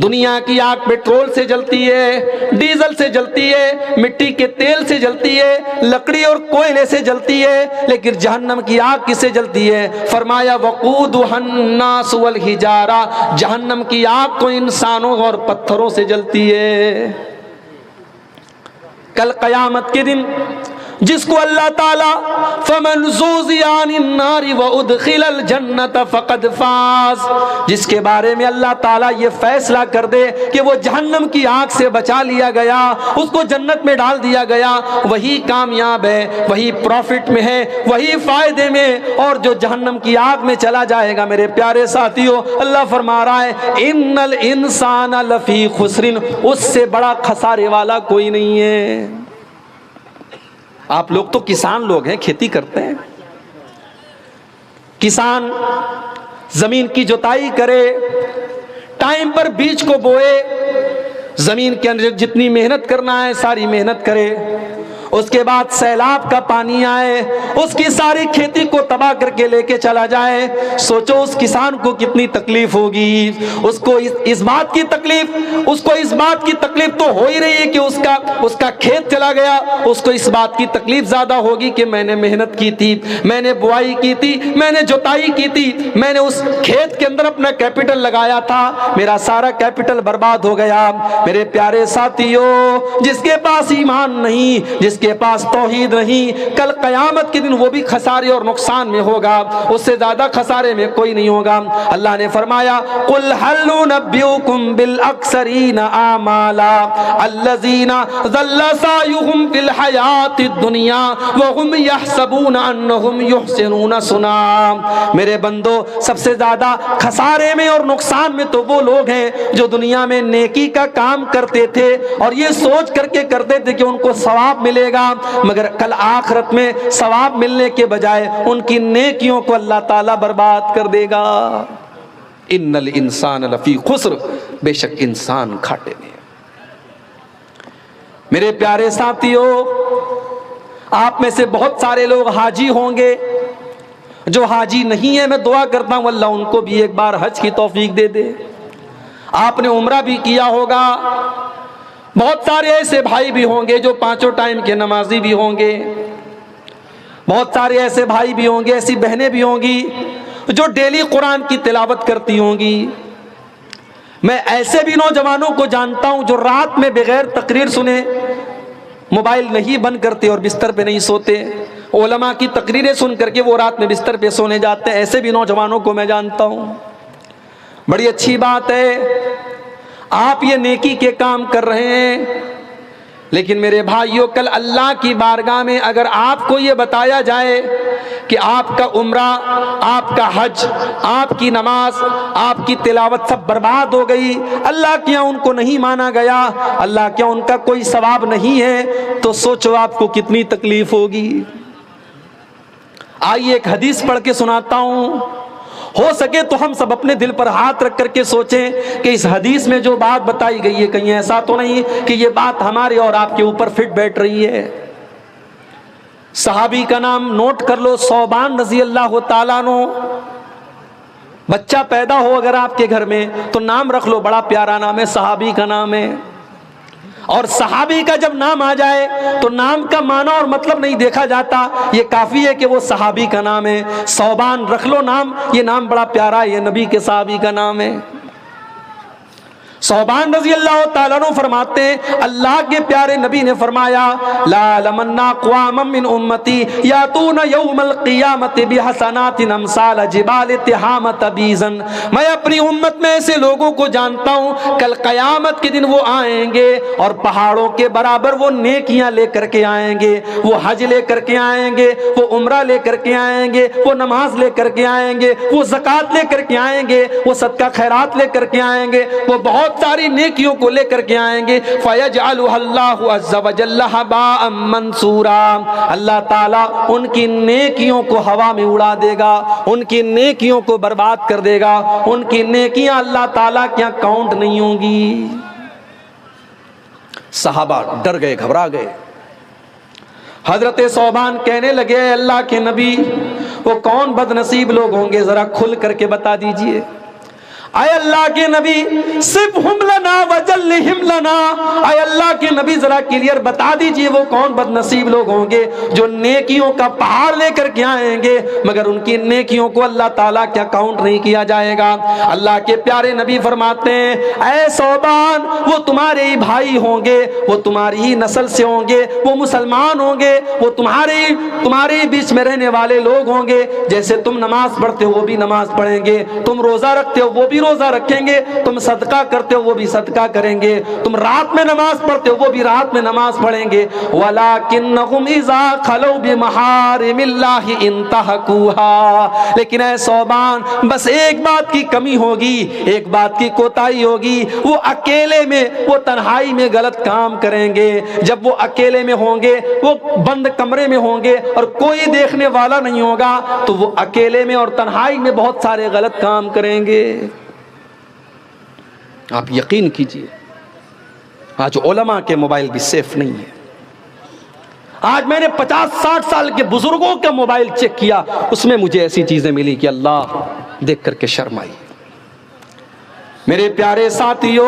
دنیا کی آگ پیٹرول سے جلتی ہے، ڈیزل سے جلتی ہے، مٹی کے تیل سے جلتی ہے، لکڑی اور کوئلے سے جلتی ہے، لیکن جہنم کی آگ کس سے جلتی ہے؟ فرمایا وقودها الناس والحجارہ، جہنم کی آگ تو انسانوں اور پتھروں سے جلتی ہے۔ کل قیامت کے دن جس کو اللہ تعالیٰ فَمَنْ زُحْزِحَ عَنِ النَّارِ وَأُدْخِلَ الْجَنَّةَ فَقَدْ فَازَ، جس کے بارے میں اللہ تعالیٰ یہ فیصلہ کر دے کہ وہ جہنم کی آگ سے بچا لیا گیا، اس کو جنت میں ڈال دیا گیا، وہی کامیاب ہے، وہی پروفٹ میں ہے، وہی فائدے میں۔ اور جو جہنم کی آگ میں چلا جائے گا، میرے پیارے ساتھیوں، اللہ فرما رہا ہے ان الانسان لفی خسر، اس سے بڑا خسارے والا کوئی نہیں ہے۔ آپ لوگ تو کسان لوگ ہیں، کھیتی کرتے ہیں، کسان زمین کی جوتائی کرے، ٹائم پر بیج کو بوئے، زمین کے اندر جتنی محنت کرنا ہے ساری محنت کرے، اس کے بعد سیلاب کا پانی آئے، اس کی ساری کھیتی کو تباہ کر کے لے کے چلا جائے۔ سوچو اس کسان کو کتنی تکلیف ہوگی، اس کو اس بات کی تکلیف تو ہو ہی رہی ہے کہ اس کا کھیت چلا گیا، اس کو اس بات کی تکلیف زیادہ ہوگی کہ میں نے محنت کی تھی، میں نے بوائی کی تھی، میں نے جوتائی کی تھی، میں نے اس کھیت کے اندر اپنا کیپٹل لگایا تھا، میرا سارا کیپٹل برباد ہو گیا۔ میرے پیارے ساتھیوں، جس کے پاس ایمان نہیں، جس جس کے پاس توحید نہیں کل قیامت کے دن وہ بھی خسارے اور نقصان میں ہوگا، اس سے زیادہ خسارے میں کوئی نہیں ہوگا۔ اللہ نے فرمایا قل هل ننبئكم بالاکثرین اعمالا الذین ضل سعیهم فی الحیاۃ الدنیا وهم یحسبون انهم یحسنون صنعا۔ میرے بندو، سب سے زیادہ خسارے میں اور نقصان میں تو وہ لوگ ہیں جو دنیا میں نیکی کا کام کرتے تھے اور یہ سوچ کر کے کرتے تھے کہ ان کو ثواب ملے گا، مگر کل آخرت میں ثواب ملنے کے بجائے ان کی نیکیوں کو اللہ تعالیٰ برباد کر دے گا۔ ان الانسان لفی خسر، بے شک انسان گھاٹے میں۔ میرے پیارے ساتھیو، آپ میں سے بہت سارے لوگ حاجی ہوں گے، جو حاجی نہیں ہے میں دعا کرتا ہوں اللہ ان کو بھی ایک بار حج کی توفیق دے دے۔ آپ نے عمرہ بھی کیا ہوگا، بہت سارے ایسے بھائی بھی ہوں گے جو پانچوں ٹائم کے نمازی بھی ہوں گے، بہت سارے ایسے بھائی بھی ہوں گے، ایسی بہنیں بھی ہوں گی جو ڈیلی قرآن کی تلاوت کرتی ہوں گی۔ میں ایسے بھی نوجوانوں کو جانتا ہوں جو رات میں بغیر تقریر سنے موبائل نہیں بند کرتے اور بستر پہ نہیں سوتے، علماء کی تقریریں سن کر کے وہ رات میں بستر پہ سونے جاتے ہیں۔ ایسے بھی نوجوانوں کو میں جانتا ہوں۔ بڑی اچھی بات ہے، آپ یہ نیکی کے کام کر رہے ہیں، لیکن میرے بھائیوں کل اللہ کی بارگاہ میں اگر آپ کو یہ بتایا جائے کہ آپ کا عمرہ، آپ کا حج، آپ کی نماز، آپ کی تلاوت سب برباد ہو گئی، اللہ کے یہاں ان کو نہیں مانا گیا، اللہ کے یہاں ان کا کوئی ثواب نہیں ہے، تو سوچو آپ کو کتنی تکلیف ہوگی۔ آئیے ایک حدیث پڑھ کے سناتا ہوں، ہو سکے تو ہم سب اپنے دل پر ہاتھ رکھ کر کے سوچیں کہ اس حدیث میں جو بات بتائی گئی ہے کہیں ایسا تو نہیں کہ یہ بات ہمارے اور آپ کے اوپر فٹ بیٹھ رہی ہے۔ صحابی کا نام نوٹ کر لو، ثوبان رضی اللہ تعالیٰ عنہ۔ بچہ پیدا ہو اگر آپ کے گھر میں تو نام رکھ لو، بڑا پیارا نام ہے، صحابی کا نام ہے۔ اور صحابی کا جب نام آ جائے تو نام کا معنی اور مطلب نہیں دیکھا جاتا، یہ کافی ہے کہ وہ صحابی کا نام ہے۔ ثوبان رکھ لو نام، یہ نام بڑا پیارا ہے، یہ نبی کے صحابی کا نام ہے۔ ثوبان رضی اللہ تعالیٰ عنہ فرماتے ہیں اللہ کے پیارے نبی نے فرمایا لا لمن اقوام من امتی یاتون یوم القیامت بحسنات امثال جبال تہامۃ بیزا، میں اپنی امت میں ایسے لوگوں کو جانتا ہوں کل قیامت کے دن وہ آئیں گے اور پہاڑوں کے برابر وہ نیکیاں لے کر کے آئیں گے، وہ حج لے کر کے آئیں گے، وہ عمرہ لے کر کے آئیں گے، وہ نماز لے کر کے آئیں گے، وہ زکوٰۃ لے کر کے آئیں گے، وہ صدقہ خیرات لے کر کے آئیں گے، وہ بہت ساری نیکیوں کو لے کر کے آئیں گے۔ فَيَجْعَلُهَا اللَّهُ عَزَّ وَجَلَّ هَبَاءً مَنْثُورًا، اللہ تعالیٰ ان کی نیکیوں کو ہوا میں اڑا دے گا، ان کی نیکیوں کو برباد کر دے گا، ان کی نیکیاں اللہ تعالیٰ کیا کاؤنٹ نہیں ہوں گی۔ صحابہ ڈر گئے، گھبرا گئے۔ حضرت ثوبان کہنے لگے اے اللہ کے نبی، وہ کون بد نصیب لوگ ہوں گے، ذرا کھل کر کے بتا دیجئے۔ اے اللہ کے نبی صفہم لنا وجلہم لنا، اے اللہ کے نبی ذرا کلیئر بتا دیجئے وہ کون بد نصیب لوگ ہوں گے جو نیکیوں کا پہاڑ لے کر کے آئیں گے مگر ان کی نیکیوں کو اللہ تعالیٰ کیا کاؤنٹ نہیں کیا جائے گا۔ اللہ کے پیارے نبی فرماتے ہیں اے ثوبان، وہ تمہارے ہی بھائی ہوں گے، وہ تمہاری ہی نسل سے ہوں گے، وہ مسلمان ہوں گے، وہ تمہارے ہی بیچ میں رہنے والے لوگ ہوں گے، جیسے تم نماز پڑھتے ہو وہ بھی نماز پڑھیں گے، تم روزہ رکھتے ہو وہ بھی روزہ رکھیں گے، تم صدقہ کرتے ہو وہ بھی صدقہ کریں گے، تم رات میں نماز پڑھتے ہو وہ بھی رات میں نماز پڑھیں گے۔ وَلَكِنَّهُمْ إِذَا خَلَوْا بِمَحَارِمِ اللَّهِ انْتَهَكُوهَا، لیکن اے ثوبان بس ایک بات کی کمی ہوگی، ایک بات کی کوتاہی ہوگی، وہ اکیلے میں، وہ تنہائی میں غلط کام کریں گے۔ جب وہ اکیلے میں ہوں گے، وہ بند کمرے میں ہوں گے اور کوئی دیکھنے والا نہیں ہوگا تو وہ اکیلے میں اور تنہائی میں بہت سارے غلط کام کریں گے۔ آپ یقین کیجئے آج علماء کے موبائل بھی سیف نہیں ہے۔ آج میں نے 50-60 سال کے بزرگوں کا موبائل چیک کیا، اس میں مجھے ایسی چیزیں ملی کہ اللہ دیکھ کر کے شرم آئی۔ میرے پیارے ساتھیو،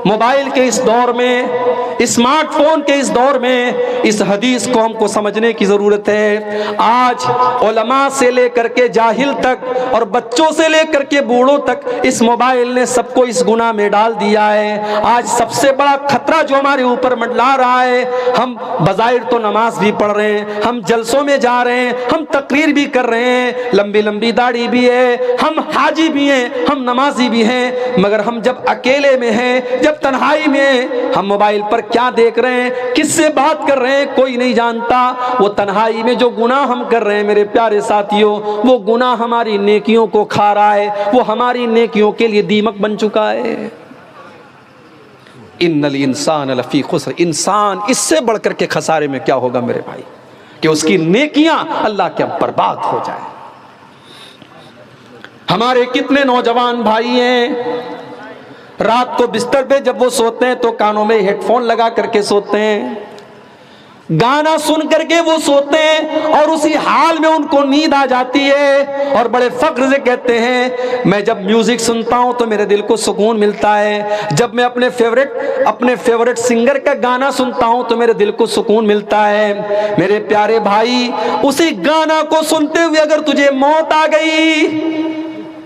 موبائل کے اس دور میں، اسمارٹ فون کے اس دور میں اس حدیث کو ہم کو سمجھنے کی ضرورت ہے۔ آج علماء سے لے کر کے جاہل تک اور بچوں سے لے کر کے بوڑھوں تک اس موبائل نے سب کو اس گناہ میں ڈال دیا ہے۔ آج سب سے بڑا خطرہ جو ہمارے اوپر منڈلا رہا ہے، ہم بظاہر تو نماز بھی پڑھ رہے ہیں، ہم جلسوں میں جا رہے ہیں، ہم تقریر بھی کر رہے ہیں، لمبی لمبی داڑھی بھی ہے، ہم حاجی بھی ہیں، ہم نمازی بھی ہیں، مگر ہم جب اکیلے میں ہیں، جب تنہائی میں ہیں، ہم موبائل پر کیا دیکھ رہے ہیں، کس سے بات کر رہے ہیں، کوئی نہیں جانتا۔ وہ تنہائی میں جو گناہ ہم کر رہے ہیں میرے پیارے ساتھیوں، وہ گناہ ہماری نیکیوں کو کھا رہا ہے، وہ ہماری نیکیوں کے لیے دیمک بن چکا ہے۔ ان الانسان لفی خسر، انسان اس سے بڑھ کر کے خسارے میں کیا ہوگا میرے بھائی، کہ اس کی نیکیاں اللہ کے برباد ہو جائیں۔ ہمارے کتنے نوجوان بھائی ہیں، رات کو بستر پہ جب وہ سوتے ہیں تو کانوں میں ہیڈ فون لگا کر کے سوتے ہیں، گانا سن کر کے وہ سوتے ہیں، اور اسی حال میں ان کو نیند آ جاتی ہے، اور بڑے فخر سے کہتے ہیں میں جب میوزک سنتا ہوں تو میرے دل کو سکون ملتا ہے، جب میں اپنے فیورٹ سنگر کا گانا سنتا ہوں تو میرے دل کو سکون ملتا ہے۔ میرے پیارے بھائی، اسی گانا کو سنتے ہوئے اگر تجھے موت آ گئی،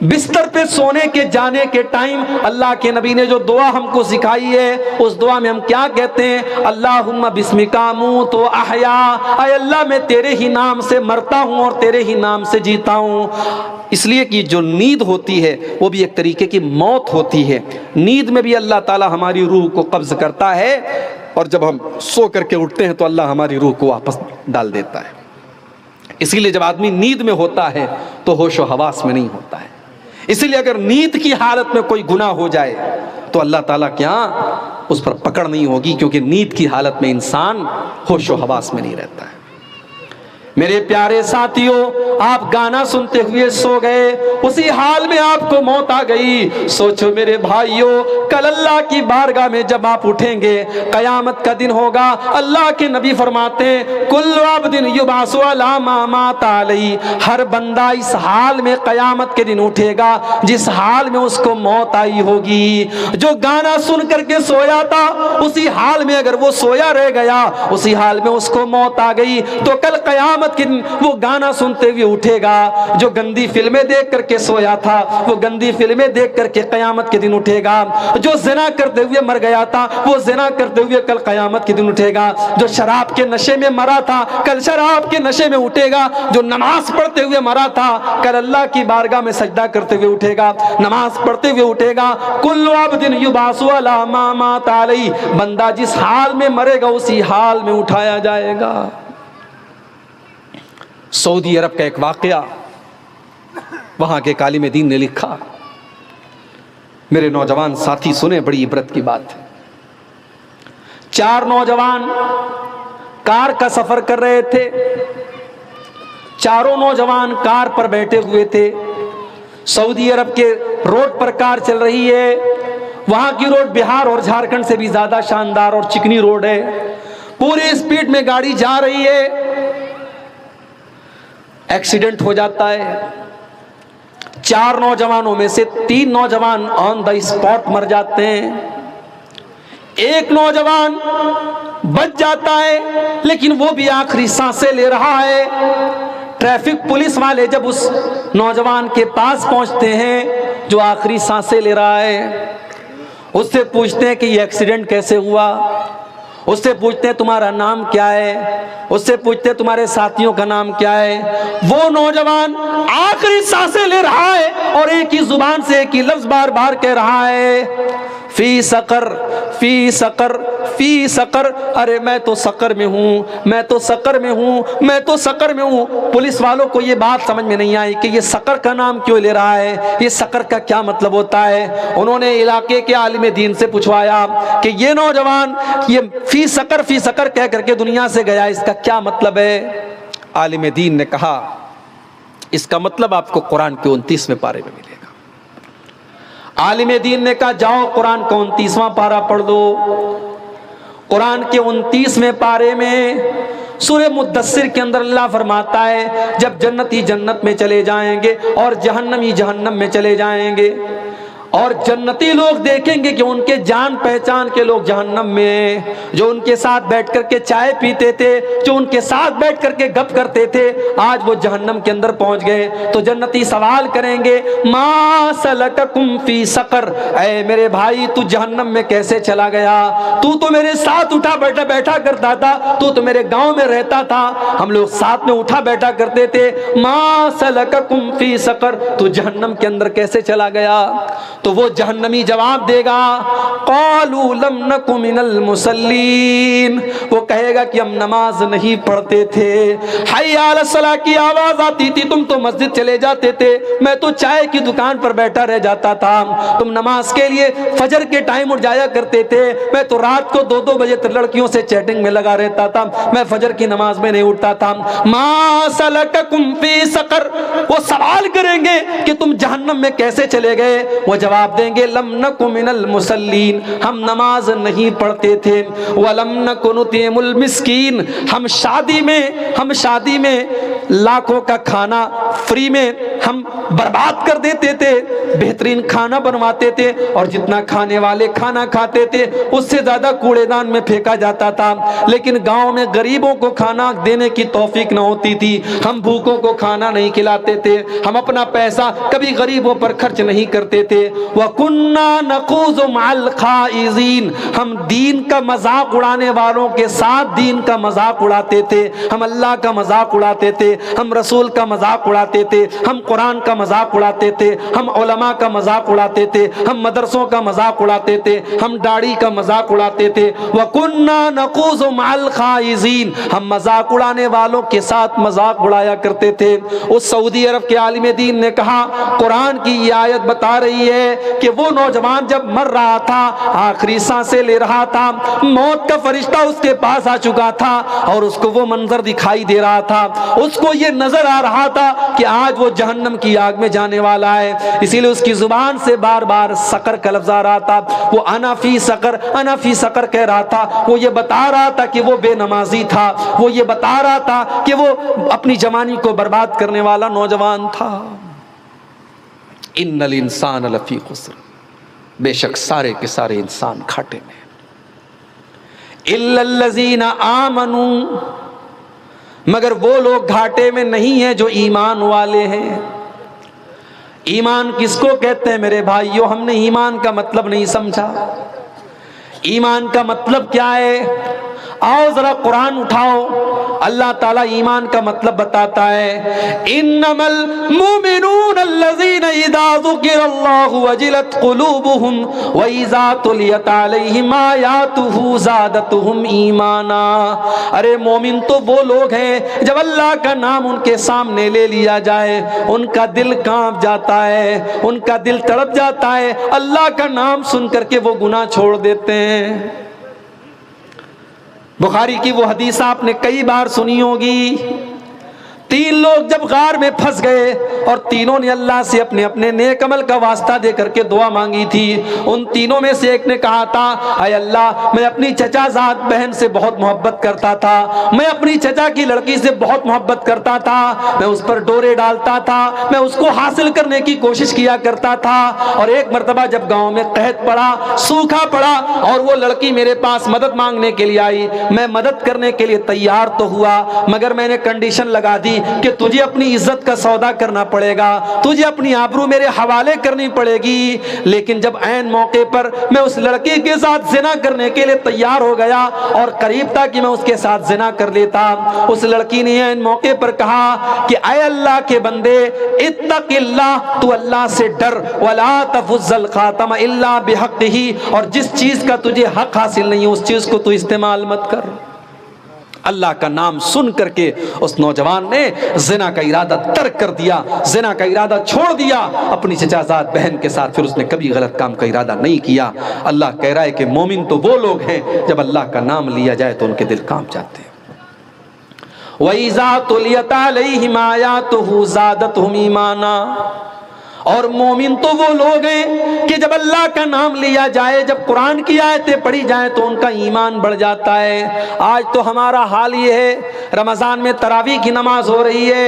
بستر پہ سونے کے جانے کے ٹائم اللہ کے نبی نے جو دعا ہم کو سکھائی ہے، اس دعا میں ہم کیا کہتے ہیں؟ اللہم بسمک اموت و احیا، اے اللہ میں تیرے ہی نام سے مرتا ہوں اور تیرے ہی نام سے جیتا ہوں۔ اس لیے کہ جو نیند ہوتی ہے وہ بھی ایک طریقے کی موت ہوتی ہے، نیند میں بھی اللہ تعالی ہماری روح کو قبض کرتا ہے، اور جب ہم سو کر کے اٹھتے ہیں تو اللہ ہماری روح کو واپس ڈال دیتا ہے۔ اسی لیے جب آدمی نیند میں ہوتا ہے تو ہوش و حواس میں نہیں ہوتا ہے۔ اسی لیے اگر نیند کی حالت میں کوئی گناہ ہو جائے تو اللہ تعالیٰ کیا اس پر پکڑ نہیں ہوگی، کیونکہ نیند کی حالت میں انسان ہوش و حواس میں نہیں رہتا ہے۔ میرے پیارے ساتھیوں، آپ گانا سنتے ہوئے سو گئے، اسی حال میں آپ کو موت آ گئی۔ سوچو میرے بھائیوں، کل اللہ کی بارگاہ میں جب آپ اٹھیں گے، قیامت کا دن ہوگا، اللہ کے نبی فرماتے ہیں کل عبد یبعث علی ما مات علیہ، ہر بندہ اس حال میں قیامت کے دن اٹھے گا جس حال میں اس کو موت آئی ہوگی۔ جو گانا سن کر کے سویا تھا، اسی حال میں اگر وہ سویا رہ گیا، اسی حال میں اس کو موت آ گئی، تو کل قیامت وہ گانا سنتے ہوئے اٹھے گا۔ جو گندی فلمیں دیکھ کر کے سویا تھا، وہ گندی فلمیں دیکھ کر کے قیامت کے دن اٹھے گا۔ جو زنا کرتے ہوئے مر گیا تھا، وہ زنا کرتے ہوئے کل قیامت کے دن اٹھے گا۔ جو شراب کے نشے میں مرا تھا، کل شراب کے نشے میں اٹھے گا۔ جو نماز پڑھتے ہوئے مرا تھا، کل اللہ کی بارگاہ میں سجدہ کرتے ہوئے اٹھے گا، نماز پڑھتے ہوئے اٹھے گا۔ کل عبد یبعث علی ما مات علیہ، بندہ جس حال میں مرے گا اسی حال میں اٹھایا جائے گا۔ سعودی عرب کا ایک واقعہ وہاں کے عالم دین نے لکھا، میرے نوجوان ساتھی سنیں، بڑی عبرت کی بات ہے۔ 4 نوجوان کار کا سفر کر رہے تھے، چاروں نوجوان کار پر بیٹھے ہوئے تھے۔ سعودی عرب کے روڈ پر کار چل رہی ہے، وہاں کی روڈ بہار اور جھارکھنڈ سے بھی زیادہ شاندار اور چکنی روڈ ہے، پوری اسپیڈ میں گاڑی جا رہی ہے۔ ایکسیڈنٹ ہو جاتا ہے، 4 نوجوانوں میں سے 3 نوجوان آن دا اسپاٹ مر جاتے ہیں، ایک نوجوان بچ جاتا ہے لیکن وہ بھی آخری سانسیں لے رہا ہے۔ ٹریفک پولیس والے جب اس نوجوان کے پاس پہنچتے ہیں جو آخری سانسیں لے رہا ہے، اس سے پوچھتے ہیں کہ یہ ایکسیڈنٹ کیسے ہوا، اس سے پوچھتے ہیں تمہارا نام کیا ہے، اس سے پوچھتے ہیں تمہارے ساتھیوں کا نام کیا ہے۔ وہ نوجوان آخری سانسیں لے رہا ہے اور ایک ہی زبان سے ایک ہی لفظ بار بار کہہ رہا ہے، فی سقر فی سقر فی سقر، ارے میں تو سقر میں ہوں، میں تو سقر میں ہوں، میں تو سقر میں ہوں۔ پولیس والوں کو یہ بات سمجھ میں نہیں آئی کہ یہ سقر کا نام کیوں لے رہا ہے، یہ سقر کا کیا مطلب ہوتا ہے۔ انہوں نے علاقے کے عالم دین سے پوچھوایا کہ یہ نوجوان یہ فی سقر کہہ کر کے دنیا سے گیا، اس کا کیا مطلب ہے؟ عالم دین نے کہا اس کا مطلب آپ کو قرآن کے 29ویں پارے میں ملے گا۔ عالم دین نے کہا جاؤ قرآن کا 29واں پارہ پڑھ دو۔ قرآن کے 29ویں پارے میں سورہ مدثر کے اندر اللہ فرماتا ہے جب جنتی جنت میں چلے جائیں گے اور جہنمی جہنم میں چلے جائیں گے، اور جنتی لوگ دیکھیں گے کہ ان کے جان پہچان کے لوگ جہنم میں، جو ان کے ساتھ بیٹھ کر کے چائے پیتے تھے، جو ان کے ساتھ بیٹھ کر کے گپ کرتے تھے، آج وہ جہنم کے اندر پہنچ گئے تو جنتی سوال کریں گے ما سلککم فی سقر، اے میرے بھائی تو جہنم میں کیسے چلا گیا؟ تو میرے ساتھ اٹھا بیٹھا کرتا تھا، تو میرے گاؤں میں رہتا تھا، ہم لوگ ساتھ میں اٹھا بیٹھا کرتے تھے، ما سلککم فی سقر، تو جہنم کے اندر کیسے چلا گیا؟ تو وہ جہنمی جواب دے گا قالوا لم نک من المصلین، وہ کہے گا کہ ہم نماز نہیں پڑھتے تھے، حی علی الصلاۃ کی آواز آتی تھی تم تو مسجد چلے جاتے تھے، میں تو چائے کی دکان پر بیٹھا رہ جاتا تھا، تم نماز کے لیے فجر کے ٹائم اٹھ جایا کرتے تھے، میں تو رات کو 2 بجے تک لڑکیوں سے چیٹنگ میں لگا رہتا تھا، میں فجر کی نماز میں نہیں اٹھتا تھا۔ ما سلککم فی سقر، وہ سوال کریں گے کہ تم جہنم میں کیسے چلے گئے؟ وہ جواب دیں گے لم نک من المصلین، ہم نماز نہیں پڑھتے تھے، ولم نک نطعم المسکین، ہم شادی میں لاکھوں کا کھانا فری میں ہم برباد کر دیتے تھے، بہترین کھانا بنواتے تھے اور جتنا کھانے والے کھانا کھاتے تھے اس سے زیادہ کوڑے دان میں پھینکا جاتا تھا، لیکن گاؤں میں غریبوں کو کھانا دینے کی توفیق نہ ہوتی تھی، ہم بھوکوں کو کھانا نہیں کھلاتے تھے، ہم اپنا پیسہ کبھی غریبوں پر خرچ نہیں کرتے تھے، وَكُنَّا نَخُوضُ مَعَ الْخَائِضِينَ، ہم دین کا مذاق اڑانے والوں کے ساتھ دین کا مذاق اڑاتے تھے، ہم اللہ کا مذاق اڑاتے تھے، ہم رسول کا مذاق اڑاتے تھے، ہم قرآن کا مذاق اڑاتے تھے، ہم علماء کا مذاق اڑاتے تھے، ہم مدرسوں کا مذاق اڑاتے تھے، ہم داڑھی کا مذاق اڑاتے تھے، وَكُنَّا نَخُوضُ مَعَ الْخَائِضِينَ، ہم مذاق اڑانے والوں کے ساتھ مذاق اڑایا کرتے تھے۔ اس سعودی عرب کے عالم دین نے کہا قرآن کی یہ آیت بتا رہی ہے کہ وہ نوجوان جب مر رہا تھا، آخری سانسیں لے رہا تھا، موت کا فرشتہ اس کے پاس آ چکا تھا اور اس کو وہ منظر دکھائی دے رہا تھا، اس کو یہ نظر آ رہا تھا کہ آج وہ جہنم کی آگ میں جانے والا ہے، اسی لیے اس کی زبان سے بار بار سقر کا لفظ آ رہا تھا، وہ انا فی سقر کہہ رہا تھا، وہ یہ بتا رہا تھا کہ وہ بے نمازی تھا، وہ یہ بتا رہا تھا کہ وہ اپنی جوانی کو برباد کرنے والا نوجوان تھا۔ ان الانسان لفی خسر، بے شک سارے کے سارے انسان گھاٹے میں، الا الذین آمنوا، مگر وہ لوگ گھاٹے میں نہیں ہیں جو ایمان والے ہیں۔ ایمان کس کو کہتے ہیں میرے بھائیو؟ ہم نے ایمان کا مطلب نہیں سمجھا۔ ایمان کا مطلب کیا ہے؟ آؤ ذرا قرآن اٹھاؤ، اللہ تعالیٰ ایمان کا مطلب بتاتا ہے، انما المؤمنون الذین اذا ذکر اللہ وجلت قلوبہم واذا تلیت علیہم آیاتہ زادتہم ایمانا۔ ارے مومن تو وہ لوگ ہیں جب اللہ کا نام ان کے سامنے لے لیا جائے ان کا دل کانپ جاتا ہے، ان کا دل تڑپ جاتا ہے، اللہ کا نام سن کر کے وہ گناہ چھوڑ دیتے ہیں۔ بخاری کی وہ حدیث آپ نے کئی بار سنی ہوگی، 3 لوگ جب غار میں پھنس گئے اور تینوں نے اللہ سے اپنے اپنے نیک عمل کا واسطہ دے کر کے دعا مانگی تھی، ان تینوں میں سے ایک نے کہا تھا اے اللہ میں اپنی چچا زاد بہن سے بہت محبت کرتا تھا، میں اپنی چچا کی لڑکی سے بہت محبت کرتا تھا، میں اس پر ڈورے ڈالتا تھا، میں اس کو حاصل کرنے کی کوشش کیا کرتا تھا، اور ایک مرتبہ جب گاؤں میں قحط پڑا، سوکھا پڑا اور وہ لڑکی میرے پاس مدد مانگنے کے لیے آئی، میں مدد کرنے کے لیے تیار تو ہوا مگر میں نے کنڈیشن لگا دی کہ تجھے اپنی عزت کا سودا کرنا پڑے گا، تجھے اپنی آبرو میرے حوالے کرنی پڑے گی۔ لیکن جب عین موقع پر میں اس لڑکی کے ساتھ زنا کرنے کے لیے تیار ہو گیا اور قریب تھا کہ میں اس کے ساتھ زنا کر لیتا، اس لڑکی نے عین موقع پر کہا کہ اے اللہ کے بندے اتق اللہ، تو اللہ سے ڈر، ولا تفز الخاتم الا بحقہ، اور جس چیز کا تجھے حق حاصل نہیں اس چیز کو تو استعمال مت کر۔ اللہ کا نام سن کر کے اس نوجوان نے زنا کا ارادہ ترک کر دیا، زنا کا ارادہ چھوڑ دیا اپنی چچا زاد بہن کے ساتھ، پھر اس نے کبھی غلط کام کا ارادہ نہیں کیا۔ اللہ کہہ رہا ہے کہ مومن تو وہ لوگ ہیں جب اللہ کا نام لیا جائے تو ان کے دل کانپ جاتے ہیں۔ وَإِذَا تُلِيَتْ عَلَيْهِمْ آيَاتُهُ زَادَتْهُمْ ایمانا، اور مومن تو وہ لوگ ہیں کہ جب اللہ کا نام لیا جائے، جب قرآن کی آیتیں پڑھی جائیں تو ان کا ایمان بڑھ جاتا ہے۔ آج تو ہمارا حال یہ ہے، رمضان میں تراویح کی نماز ہو رہی ہے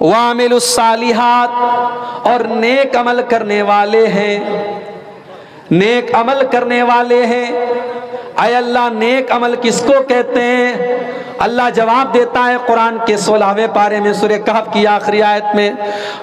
وَعَمِلُوا الصَّالِحَاتِ، اور نیک عمل کرنے والے ہیں، نیک عمل کرنے والے ہیں۔ اے اللہ نیک عمل کس کو کہتے ہیں؟ اللہ جواب دیتا ہے قرآن کے 16ویں پارے میں سورہ کہف کی آخری آیت میں،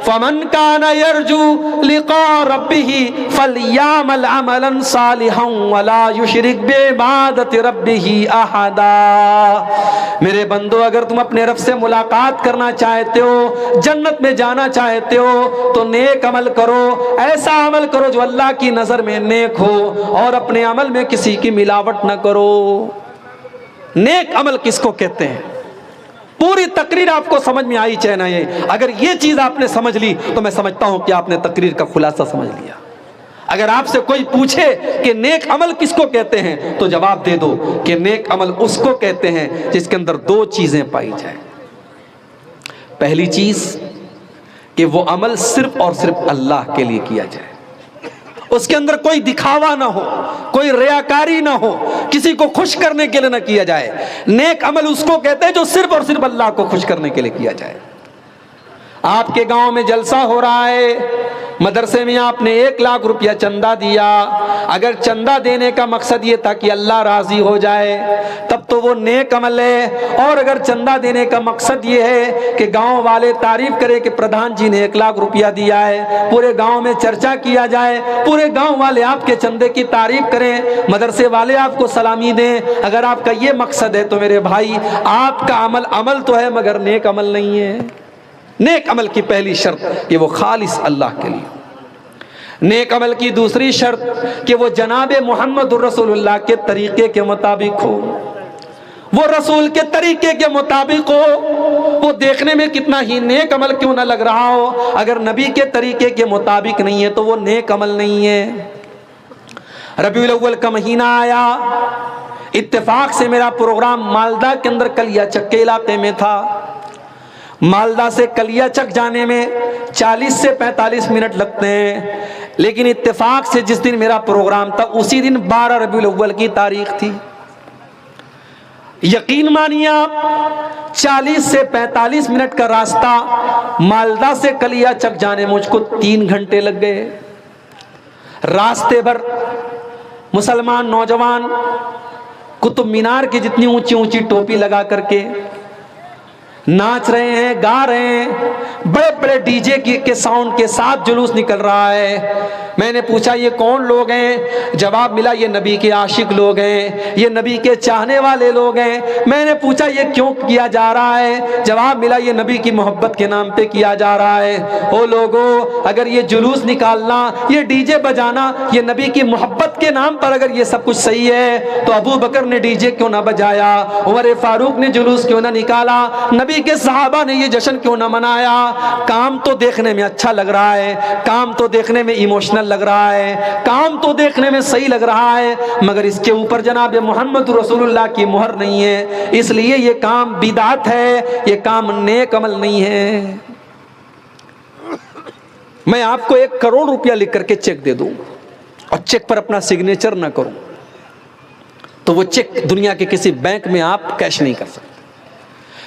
فَمَنْ كَانَ يَرْجُو لِقَاءَ رَبِّهِ فَلْيَعْمَلْ عَمَلًا صَالِحًا وَلَا يُشْرِكْ بِعِبَادَةِ رَبِّهِ أَحَدًا۔ میرے بندو، اگر تم اپنے رب سے ملاقات کرنا چاہتے ہو، جنت میں جانا چاہتے ہو، تو نیک عمل کرو، ایسا عمل کرو جو اللہ کی نظر میں نیک ہو، اور اپنے عمل میں کسی کی ملاوٹ نہ کرو۔ نیک عمل کس کو کہتے ہیں؟ پوری تقریر آپ کو سمجھ میں آئی چاہے نہ آئی، اگر یہ چیز آپ نے سمجھ لی تو میں سمجھتا ہوں کہ آپ نے تقریر کا خلاصہ سمجھ لیا۔ اگر آپ سے کوئی پوچھے کہ نیک عمل کس کو کہتے ہیں تو جواب دے دو کہ نیک عمل اس کو کہتے ہیں جس کے اندر دو چیزیں پائی جائیں۔ پہلی چیز کہ وہ عمل صرف اور صرف اللہ کے لیے کیا جائے، اس کے اندر کوئی دکھاوا نہ ہو، کوئی ریاکاری نہ ہو، کسی کو خوش کرنے کے لیے نہ کیا جائے۔ نیک عمل اس کو کہتے ہیں جو صرف اور صرف اللہ کو خوش کرنے کے لیے کیا جائے۔ آپ کے گاؤں میں جلسہ ہو رہا ہے، مدرسے میں آپ نے 1 لاکھ روپیہ چندہ دیا، اگر چندہ دینے کا مقصد یہ تھا کہ اللہ راضی ہو جائے تب تو وہ نیک عمل ہے، اور اگر چندہ دینے کا مقصد یہ ہے کہ گاؤں والے تعریف کرے کہ پردھان جی نے 1 لاکھ روپیہ دیا ہے، پورے گاؤں میں چرچا کیا جائے، پورے گاؤں والے آپ کے چندے کی تعریف کریں، مدرسے والے آپ کو سلامی دیں، اگر آپ کا یہ مقصد ہے تو میرے بھائی آپ کا عمل تو ہے مگر نیک عمل نہیں ہے۔ نیک عمل کی پہلی شرط کہ وہ خالص اللہ کے لیے ہو۔ نیک عمل کی دوسری شرط کہ وہ جناب محمد الرسول اللہ کے طریقے کے مطابق ہو، وہ رسول کے طریقے کے مطابق ہو، وہ دیکھنے میں کتنا ہی نیک عمل کیوں نہ لگ رہا ہو، اگر نبی کے طریقے کے مطابق نہیں ہے تو وہ نیک عمل نہیں ہے۔ ربیع الاول کا مہینہ آیا، اتفاق سے میرا پروگرام مالدہ کے اندر کلیا چک کے علاقے میں تھا۔ مالدہ سے کلیا چک جانے میں 40 سے 45 منٹ لگتے ہیں، لیکن اتفاق سے جس دن میرا پروگرام تھا اسی دن 12 ربیع الاول کی تاریخ تھی۔ یقین مانیے آپ، 40 سے 45 منٹ کا راستہ مالدہ سے کلیا چک جانے مجھ کو 3 گھنٹے لگ گئے۔ راستے بھر مسلمان نوجوان قطب مینار کی جتنی اونچی اونچی ٹوپی لگا کر کے ناچ رہے ہیں، گا رہے ہیں، بڑے بڑے ڈی جے کے ساؤنڈ کے ساتھ جلوس نکل رہا ہے۔ میں نے پوچھا یہ کون لوگ ہیں؟ جواب ملا یہ نبی کے عاشق لوگ ہیں، یہ نبی کے چاہنے والے لوگ ہیں۔ میں نے پوچھا یہ کیوں کیا جا رہا ہے؟ جواب ملا یہ نبی کی محبت کے نام پہ کیا جا رہا ہے۔ او لوگو، اگر یہ جلوس نکالنا، یہ ڈی جے بجانا، یہ نبی کی محبت کے نام پر اگر یہ سب کچھ صحیح ہے تو ابو بکر نے ڈی جے کیوں نہ بجایا؟ عمر فاروق نے جلوس کیوں نہ نکالا؟ نبی کے صحابہ نے یہ جشن کیوں نہ منایا؟ کام تو دیکھنے میں اچھا لگ رہا ہے، کام تو دیکھنے میں ایموشنل لگ رہا ہے، کام تو دیکھنے میں صحیح لگ رہا ہے، مگر اس کے اوپر جناب محمد رسول اللہ کی مہر نہیں ہے، اس لیے یہ کام بدعت ہے، یہ کام نیک عمل نہیں ہے۔ میں آپ کو 1 کروڑ روپیہ لکھ کر کے چیک دے دوں اور چیک پر اپنا سگنیچر نہ کروں تو وہ چیک دنیا کے کسی بینک میں آپ کیش نہیں کر سکتے،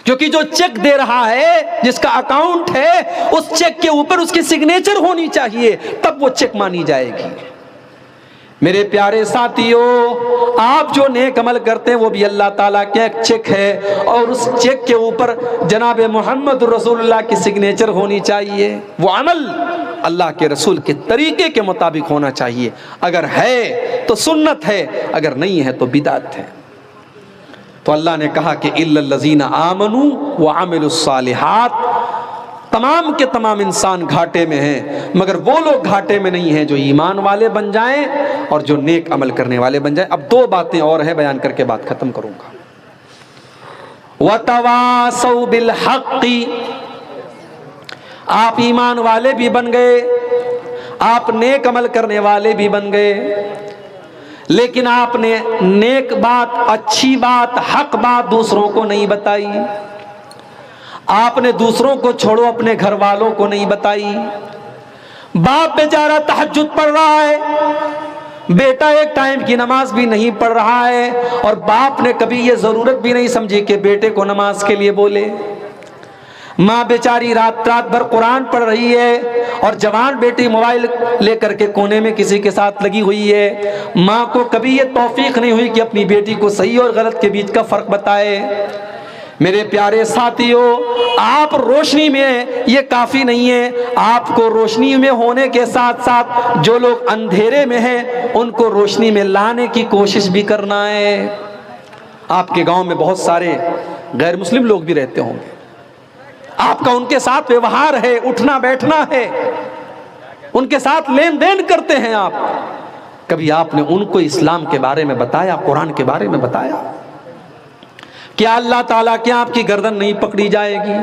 کیونکہ جو چیک دے رہا ہے، جس کا اکاؤنٹ ہے، اس چیک کے اوپر اس کی سگنیچر ہونی چاہیے، تب وہ چیک مانی جائے گی۔ میرے پیارے ساتھیو، آپ جو نیک عمل کرتے ہیں وہ بھی اللہ تعالیٰ کا ایک چیک ہے، اور اس چیک کے اوپر جناب محمد رسول اللہ کی سگنیچر ہونی چاہیے۔ وہ عمل اللہ کے رسول کے طریقے کے مطابق ہونا چاہیے، اگر ہے تو سنت ہے، اگر نہیں ہے تو بدعت ہے۔ تو اللہ نے کہا کہ اِلَّا الَّذِينَ آمَنُوا وَعَمِلُوا الصَّالِحَاتِ، تمام کے تمام انسان گھاٹے میں ہیں، مگر وہ لوگ گھاٹے میں نہیں ہیں جو ایمان والے بن جائیں اور جو نیک عمل کرنے والے بن جائیں۔ اب 2 باتیں اور ہیں، بیان کر کے بات ختم کروں گا۔ وَتَوَاصَوْا بِالْحَقِّ، آپ ایمان والے بھی بن گئے، آپ نیک عمل کرنے والے بھی بن گئے، لیکن آپ نے نیک بات، اچھی بات، حق بات دوسروں کو نہیں بتائی۔ آپ نے دوسروں کو چھوڑو، اپنے گھر والوں کو نہیں بتائی۔ باپ بیچارہ تہجد پڑھ رہا ہے، بیٹا 1 ٹائم کی نماز بھی نہیں پڑھ رہا ہے، اور باپ نے کبھی یہ ضرورت بھی نہیں سمجھی کہ بیٹے کو نماز کے لیے بولے۔ ماں بیچاری رات بھر قرآن پڑھ رہی ہے اور جوان بیٹی موبائل لے کر کے کونے میں کسی کے ساتھ لگی ہوئی ہے. ماں کو کبھی یہ توفیق نہیں ہوئی کہ اپنی بیٹی کو صحیح اور غلط کے بیچ کا فرق بتائے. میرے پیارے ساتھیوں، آپ روشنی میں ہیں یہ کافی نہیں ہے، آپ کو روشنی میں ہونے کے ساتھ ساتھ جو لوگ اندھیرے میں ہیں ان کو روشنی میں لانے کی کوشش بھی کرنا ہے. آپ کے گاؤں میں بہت سارے غیر مسلم لوگ بھی رہتے ہوں گے، آپ کا ان کے ساتھ ویوہار ہے، اٹھنا بیٹھنا ہے، ان کے ساتھ لین دین کرتے ہیں آپ. کبھی آپ نے ان کو اسلام کے بارے میں بتایا، قرآن کے بارے میں بتایا؟ کیا اللہ تعالیٰ کیا آپ کی گردن نہیں پکڑی جائے گی؟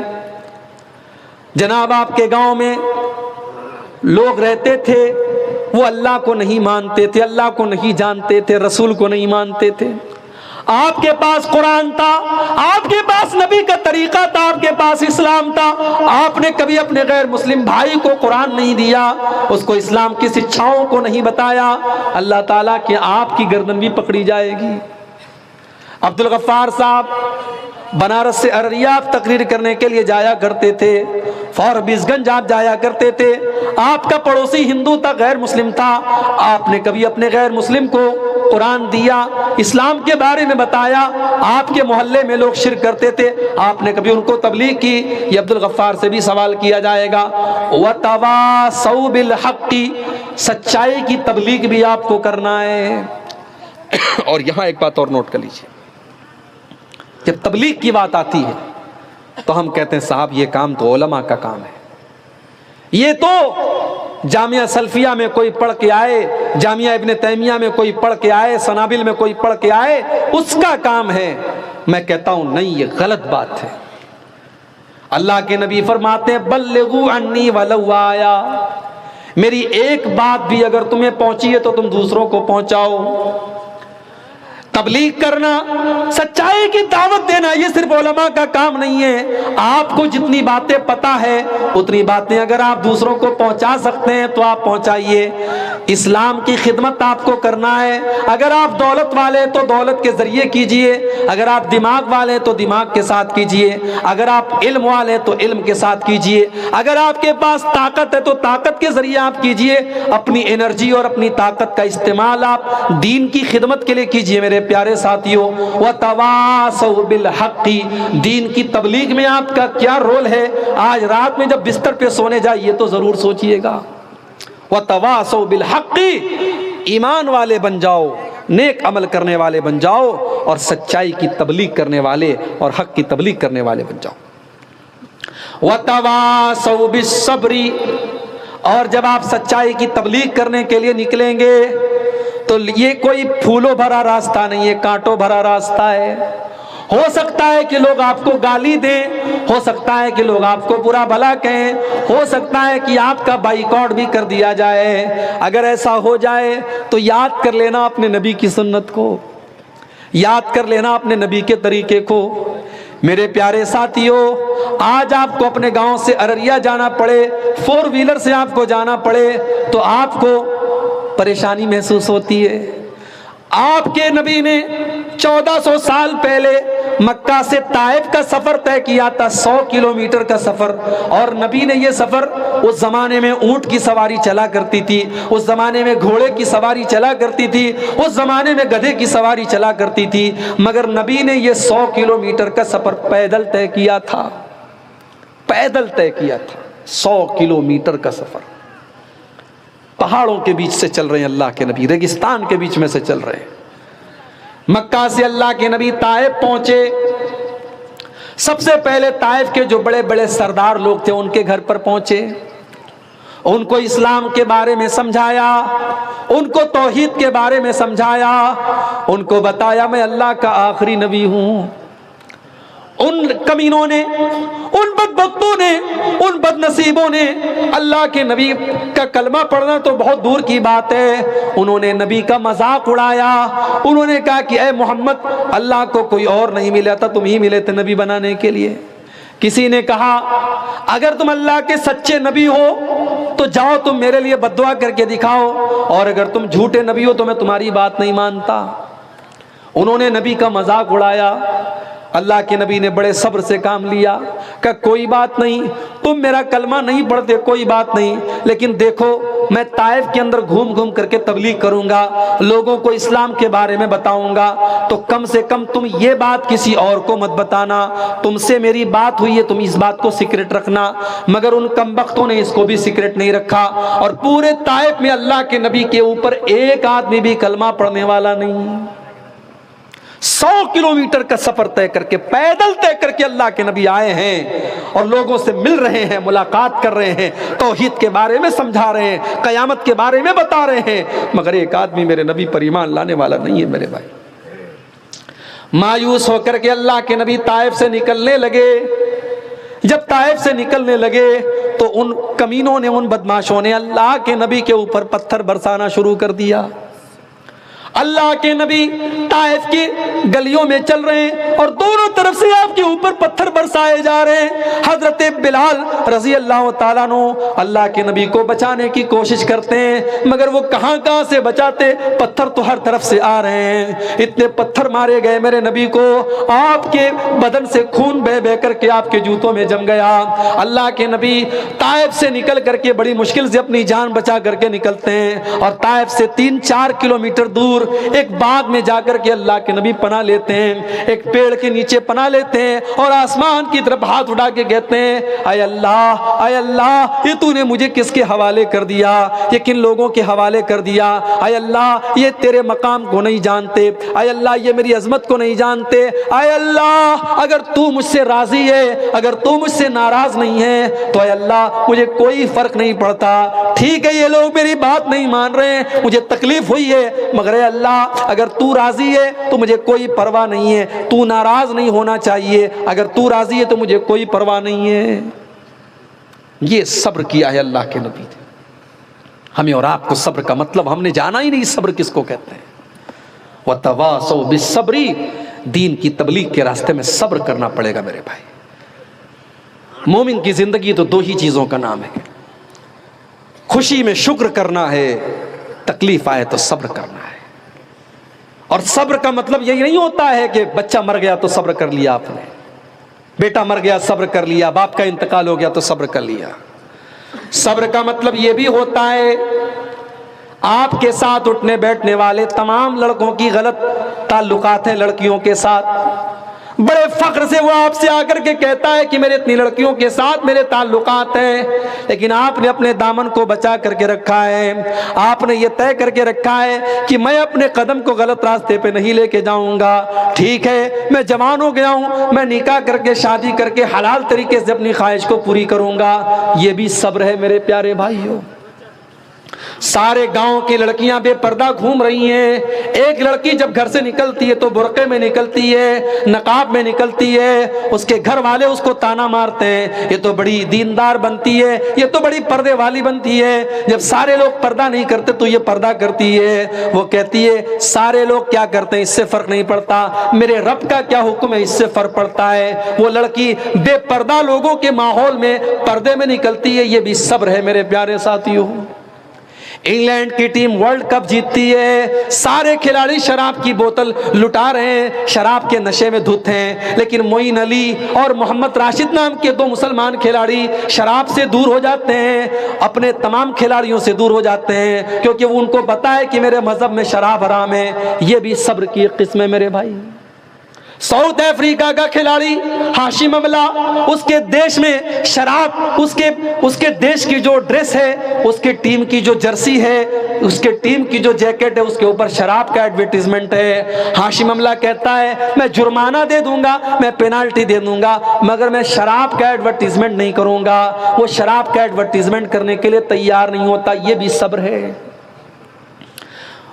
جناب آپ کے گاؤں میں لوگ رہتے تھے، وہ اللہ کو نہیں مانتے تھے، اللہ کو نہیں جانتے تھے، رسول کو نہیں مانتے تھے. آپ کے پاس قرآن تھا، آپ کے پاس نبی کا طریقہ تھا، آپ کے پاس اسلام تھا. آپ نے کبھی اپنے غیر مسلم بھائی کو قرآن نہیں دیا، اس کو اسلام کی شکشاؤں کو نہیں بتایا. اللہ تعالیٰ کہ آپ کی گردن بھی پکڑی جائے گی. عبد الغفار صاحب بنارس سے ارریہ تقریر کرنے کے لیے جایا کرتے تھے، فوربیس گنج آپ جایا کرتے تھے. آپ کا پڑوسی ہندو تھا، غیر مسلم تھا. آپ نے کبھی اپنے غیر مسلم کو قرآن دیا، اسلام کے بارے میں بتایا؟ آپ کے محلے میں لوگ شرک کرتے تھے، آپ نے کبھی ان کو تبلیغ کی؟ یہ عبد الغفار سے بھی سوال کیا جائے گا. وَتَوَاصَوْا بِالْحَقِّ، سچائی کی تبلیغ بھی آپ کو کرنا ہے. اور یہاں ایک بات اور نوٹ کر لیجیے، جب تبلیغ کی بات آتی ہے تو ہم کہتے ہیں صاحب یہ کام تو علماء کا کام ہے. یہ تو جامعہ سلفیہ میں کوئی پڑھ کے آئے، جامعہ ابن تیمیہ میں کوئی پڑھ کے آئے، سنابل میں کوئی پڑھ کے آئے، اس کا کام ہے. میں کہتا ہوں نہیں، یہ غلط بات ہے. اللہ کے نبی فرماتے ہیں بلغوا عنی ولو آیا، میری ایک بات بھی اگر تمہیں پہنچی ہے تو تم دوسروں کو پہنچاؤ. تبلیغ کرنا، سچائی کی دعوت دینا، یہ صرف علماء کا کام نہیں ہے. آپ کو جتنی باتیں پتہ ہے اتنی باتیں اگر آپ دوسروں کو پہنچا سکتے ہیں تو آپ پہنچائیے. اسلام کی خدمت آپ کو کرنا ہے. اگر آپ دولت والے تو دولت کے ذریعے کیجئے، اگر آپ دماغ والے تو دماغ کے ساتھ کیجئے، اگر آپ علم والے تو علم کے ساتھ کیجئے، اگر آپ کے پاس طاقت ہے تو طاقت کے ذریعے آپ کیجئے. اپنی انرجی اور اپنی طاقت کا استعمال آپ دین کی خدمت کے لیے کیجئے. میرے پیارے ساتھیوں، وَتَوَاصَوْا بِالْحَقِّ، دین کی تبلیغ میں آپ کا کیا رول ہے؟ آج رات میں جب بستر پہ سونے جائیے تو ضرور سوچئے گا. وَتَوَاصَوْا بِالْحَقِّ، ایمان والے بن جاؤ، نیک عمل کرنے والے بن جاؤ، اور سچائی کی تبلیغ کرنے والے اور حق کی تبلیغ کرنے والے بن جاؤ. وَتَوَاصَوْا بِالصَّبْرِ، اور جب آپ سچائی کی تبلیغ کرنے کے لیے نکلیں گے تو یہ کوئی پھولوں بھرا راستہ نہیں ہے، کانٹوں بھرا راستہ ہے. ہو سکتا ہے کہ لوگ آپ کو گالی دیں، ہو سکتا ہے کہ لوگ آپ کو برا بھلا کہیں، ہو سکتا ہے کہ آپ کا بائیکاٹ بھی کر دیا جائے. اگر ایسا ہو جائے تو یاد کر لینا اپنے نبی کی سنت کو، یاد کر لینا اپنے نبی کے طریقے کو. میرے پیارے ساتھیوں، آج آپ کو اپنے گاؤں سے ارریہ جانا پڑے، 4 ویلر سے آپ کو جانا پڑے تو آپ کو پریشانی محسوس ہوتی ہے. آپ کے نبی نے 1400 سال پہلے مکہ سے طائف کا سفر طے کیا تھا، 100 کلومیٹر کا سفر. اور نبی نے یہ سفر، اس زمانے میں اونٹ کی سواری چلا کرتی تھی، اس زمانے میں گھوڑے کی سواری چلا کرتی تھی، اس زمانے میں گدھے کی سواری چلا کرتی تھی، مگر نبی نے یہ 100 کلومیٹر کا سفر پیدل طے کیا تھا. پیدل طے کیا تھا 100 کلومیٹر کا سفر. پہاڑوں کے بیچ سے چل رہے ہیں اللہ کے نبی، ریگستان کے بیچ میں سے چل رہے ہیں. مکہ سے اللہ کے نبی طائف پہنچے. سب سے پہلے طائف کے جو بڑے بڑے سردار لوگ تھے ان کے گھر پر پہنچے، ان کو اسلام کے بارے میں سمجھایا، ان کو توحید کے بارے میں سمجھایا، ان کو بتایا میں اللہ کا آخری نبی ہوں. ان کمینوں نے، ان بدبختوں نے، ان بد نصیبوں نے اللہ کے نبی کا کلمہ پڑھنا تو بہت دور کی بات ہے، انہوں نے نبی کا مذاق اڑایا. انہوں نے کہا کہ اے محمد، اللہ کو کوئی اور نہیں ملا تھا، تم ہی ملے تھے نبی بنانے کے لیے. کسی نے کہا اگر تم اللہ کے سچے نبی ہو تو جاؤ تم میرے لیے بد دعا کر کے دکھاؤ، اور اگر تم جھوٹے نبی ہو تو میں تمہاری بات نہیں مانتا. انہوں نے نبی کا مذاق اڑایا. اللہ کے نبی نے بڑے صبر سے کام لیا کہ کوئی بات نہیں، تم میرا کلمہ نہیں پڑھتے کوئی بات نہیں، لیکن دیکھو میں طائف کے اندر گھوم گھوم کر کے تبلیغ کروں گا، لوگوں کو اسلام کے بارے میں بتاؤں گا، تو کم سے کم تم یہ بات کسی اور کو مت بتانا، تم سے میری بات ہوئی ہے تم اس بات کو سیکرٹ رکھنا۔ مگر ان کمبختوں نے اس کو بھی سیکرٹ نہیں رکھا، اور پورے طائف میں اللہ کے نبی کے اوپر ایک آدمی بھی کلمہ پڑھنے والا نہیں۔ 100 کلومیٹر کا سفر طے کر کے، پیدل طے کر کے اللہ کے نبی آئے ہیں اور لوگوں سے مل رہے ہیں، ملاقات کر رہے ہیں، توحید کے بارے میں سمجھا رہے ہیں، قیامت کے بارے میں بتا رہے ہیں، مگر ایک آدمی میرے نبی پر ایمان لانے والا نہیں ہے میرے بھائی۔ مایوس ہو کر کے اللہ کے نبی طائف سے نکلنے لگے۔ جب طائف سے نکلنے لگے تو ان کمینوں نے، ان بدماشوں نے اللہ کے نبی کے اوپر پتھر برسانا شروع کر دیا۔ اللہ کے نبی طائف کی گلیوں میں چل رہے ہیں اور دونوں طرف سے آپ کے اوپر پتھر برسائے جا رہے ہیں۔ حضرت بلال رضی اللہ تعالیٰ عنہ اللہ کے نبی کو بچانے کی کوشش کرتے ہیں، مگر وہ کہاں سے بچاتے، پتھر تو ہر طرف سے آ رہے ہیں۔ اتنے پتھر مارے گئے میرے نبی کو، آپ کے بدن سے خون بہہ بہہ کر کے آپ کے جوتوں میں جم گیا۔ اللہ کے نبی طائف سے نکل کر کے بڑی مشکل سے اپنی جان بچا کر کے نکلتے ہیں، اور طائف سے 3-4 کلومیٹر دور ایک باغ میں جا کر کے اللہ کے نبی پناہ لیتے ہیں، ایک پیڑ کے نیچے پناہ لیتے ہیں اور آسمان کی طرف ہاتھ اٹھا کے کہتے ہیں، اے اللہ یہ تو نے مجھے کس کے حوالے کر دیا، یہ کن لوگوں کے حوالے کر دیا، اے اللہ یہ تیرے مقام کو نہیں جانتے، اے اللہ یہ میری عظمت کو نہیں جانتے، اے اللہ اگر تو مجھ سے راضی ہے، اگر تو مجھ سے ناراض نہیں ہے تو اے اللہ مجھے کوئی فرق نہیں پڑتا، ٹھیک ہے یہ لوگ میری بات نہیں مان رہے ہیں، مجھے تکلیف ہوئی ہے، مگر اے اللہ اگر تو راضی ہے تو مجھے کوئی پرواہ نہیں ہے، تو ناراض نہیں ہونا چاہیے، اگر تو راضی ہے تو مجھے کوئی پرواہ نہیں ہے۔ یہ صبر کیا ہے اللہ کے نبی نے۔ ہمیں اور آپ کو صبر کا مطلب ہم نے جانا ہی نہیں، صبر کس کو کہتے ہیں۔ وَتَوَاصَوْا بِالصَّبْرِ، دین کی تبلیغ کے راستے میں صبر کرنا پڑے گا میرے بھائی۔ مومن کی زندگی تو 2 ہی چیزوں کا نام ہے، خوشی میں شکر کرنا ہے، تکلیف آئے تو صبر کرنا ہے۔ اور صبر کا مطلب یہی نہیں ہوتا ہے کہ بچہ مر گیا تو صبر کر لیا آپ نے، بیٹا مر گیا صبر کر لیا، باپ کا انتقال ہو گیا تو صبر کر لیا۔ صبر کا مطلب یہ بھی ہوتا ہے آپ کے ساتھ اٹھنے بیٹھنے والے تمام لڑکوں کی غلط تعلقات ہیں لڑکیوں کے ساتھ، بڑے فخر سے وہ آپ سے آ کر کے کہتا ہے کہ میرے اتنی لڑکیوں کے ساتھ میرے تعلقات ہیں، لیکن آپ نے اپنے دامن کو بچا کر کے رکھا ہے، آپ نے یہ طے کر کے رکھا ہے کہ میں اپنے قدم کو غلط راستے پہ نہیں لے کے جاؤں گا، ٹھیک ہے میں جوان ہو گیا ہوں، میں نکاح کر کے شادی کر کے حلال طریقے سے اپنی خواہش کو پوری کروں گا۔ یہ بھی صبر ہے میرے پیارے بھائیوں۔ سارے گاؤں کی لڑکیاں بے پردہ گھوم رہی ہیں، ایک لڑکی جب گھر سے نکلتی ہے تو برقعے میں نکلتی ہے، نقاب میں نکلتی ہے، اس کے گھر والے اس کو تانا مارتے ہیں، یہ تو بڑی دیندار بنتی ہے، یہ تو بڑی پردے والی بنتی ہے، جب سارے لوگ پردہ نہیں کرتے تو یہ پردہ کرتی ہے۔ وہ کہتی ہے سارے لوگ کیا کرتے ہیں اس سے فرق نہیں پڑتا، میرے رب کا کیا حکم ہے اس سے فرق پڑتا ہے۔ وہ لڑکی بے پردہ لوگوں کے ماحول میں پردے میں نکلتی ہے، یہ بھی صبر ہے میرے پیارے ساتھیوں۔ انگلینڈ کی ٹیم ورلڈ کپ جیتتی ہے، سارے کھلاڑی شراب کی بوتل لٹا رہے ہیں، شراب کے نشے میں دھت ہیں، لیکن معین علی اور محمد راشد نام کے 2 مسلمان کھلاڑی شراب سے دور ہو جاتے ہیں، اپنے تمام کھلاڑیوں سے دور ہو جاتے ہیں، کیونکہ وہ ان کو پتا ہے کہ میرے مذہب میں شراب حرام ہے۔ یہ بھی صبر کی ایک قسم ہے میرے بھائی۔ ساؤتھ افریقہ کا کھلاڑی ہاشم املہ، اس کے دیش میں شراب، اس کے دیش کی جو ڈریس ہے، اس کے ٹیم کی جو جرسی ہے، اس کے ٹیم کی جو جیکٹ ہے، اس کے اوپر شراب کا ایڈورٹیزمنٹ ہے۔ ہاشم املہ کہتا ہے میں جرمانہ دے دوں گا، میں پینالٹی دے دوں گا، مگر میں شراب کا ایڈورٹیزمنٹ نہیں کروں گا۔ وہ شراب کا ایڈورٹیزمنٹ کرنے کے لیے تیار نہیں ہوتا۔ یہ بھی صبر ہے۔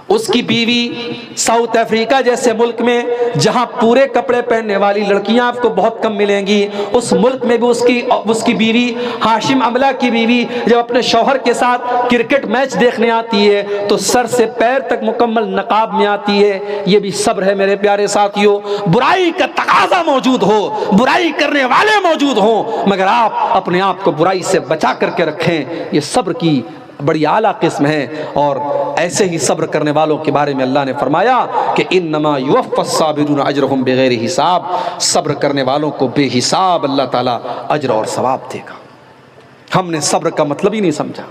اس کی بیوی ساؤتھ افریقہ جیسے ملک میں جہاں پورے کپڑے پہننے والی لڑکیاں آپ کو بہت کم ملیں گی، اس ملک میں بھی اس کی بیوی ہاشم املہ کی بیوی جب اپنے شوہر کے ساتھ کرکٹ میچ دیکھنے آتی ہے تو سر سے پیر تک مکمل نقاب میں آتی ہے۔ یہ بھی صبر ہے میرے پیارے ساتھیوں۔ برائی کا تقاضا موجود ہو، برائی کرنے والے موجود ہوں، مگر آپ اپنے آپ کو برائی سے بچا کر کے رکھیں، یہ صبر کی بڑی اعلیٰ قسم ہے. اور ایسے ہی صبر کرنے والوں کے بارے میں اللہ نے فرمایا کہ انما یوفی الصابرون اجرہم بغیر حساب. صبر کرنے والوں کو بے حساب اللہ تعالیٰ اجر اور ثواب دے گا. ہم نے صبر کا مطلب ہی نہیں سمجھا.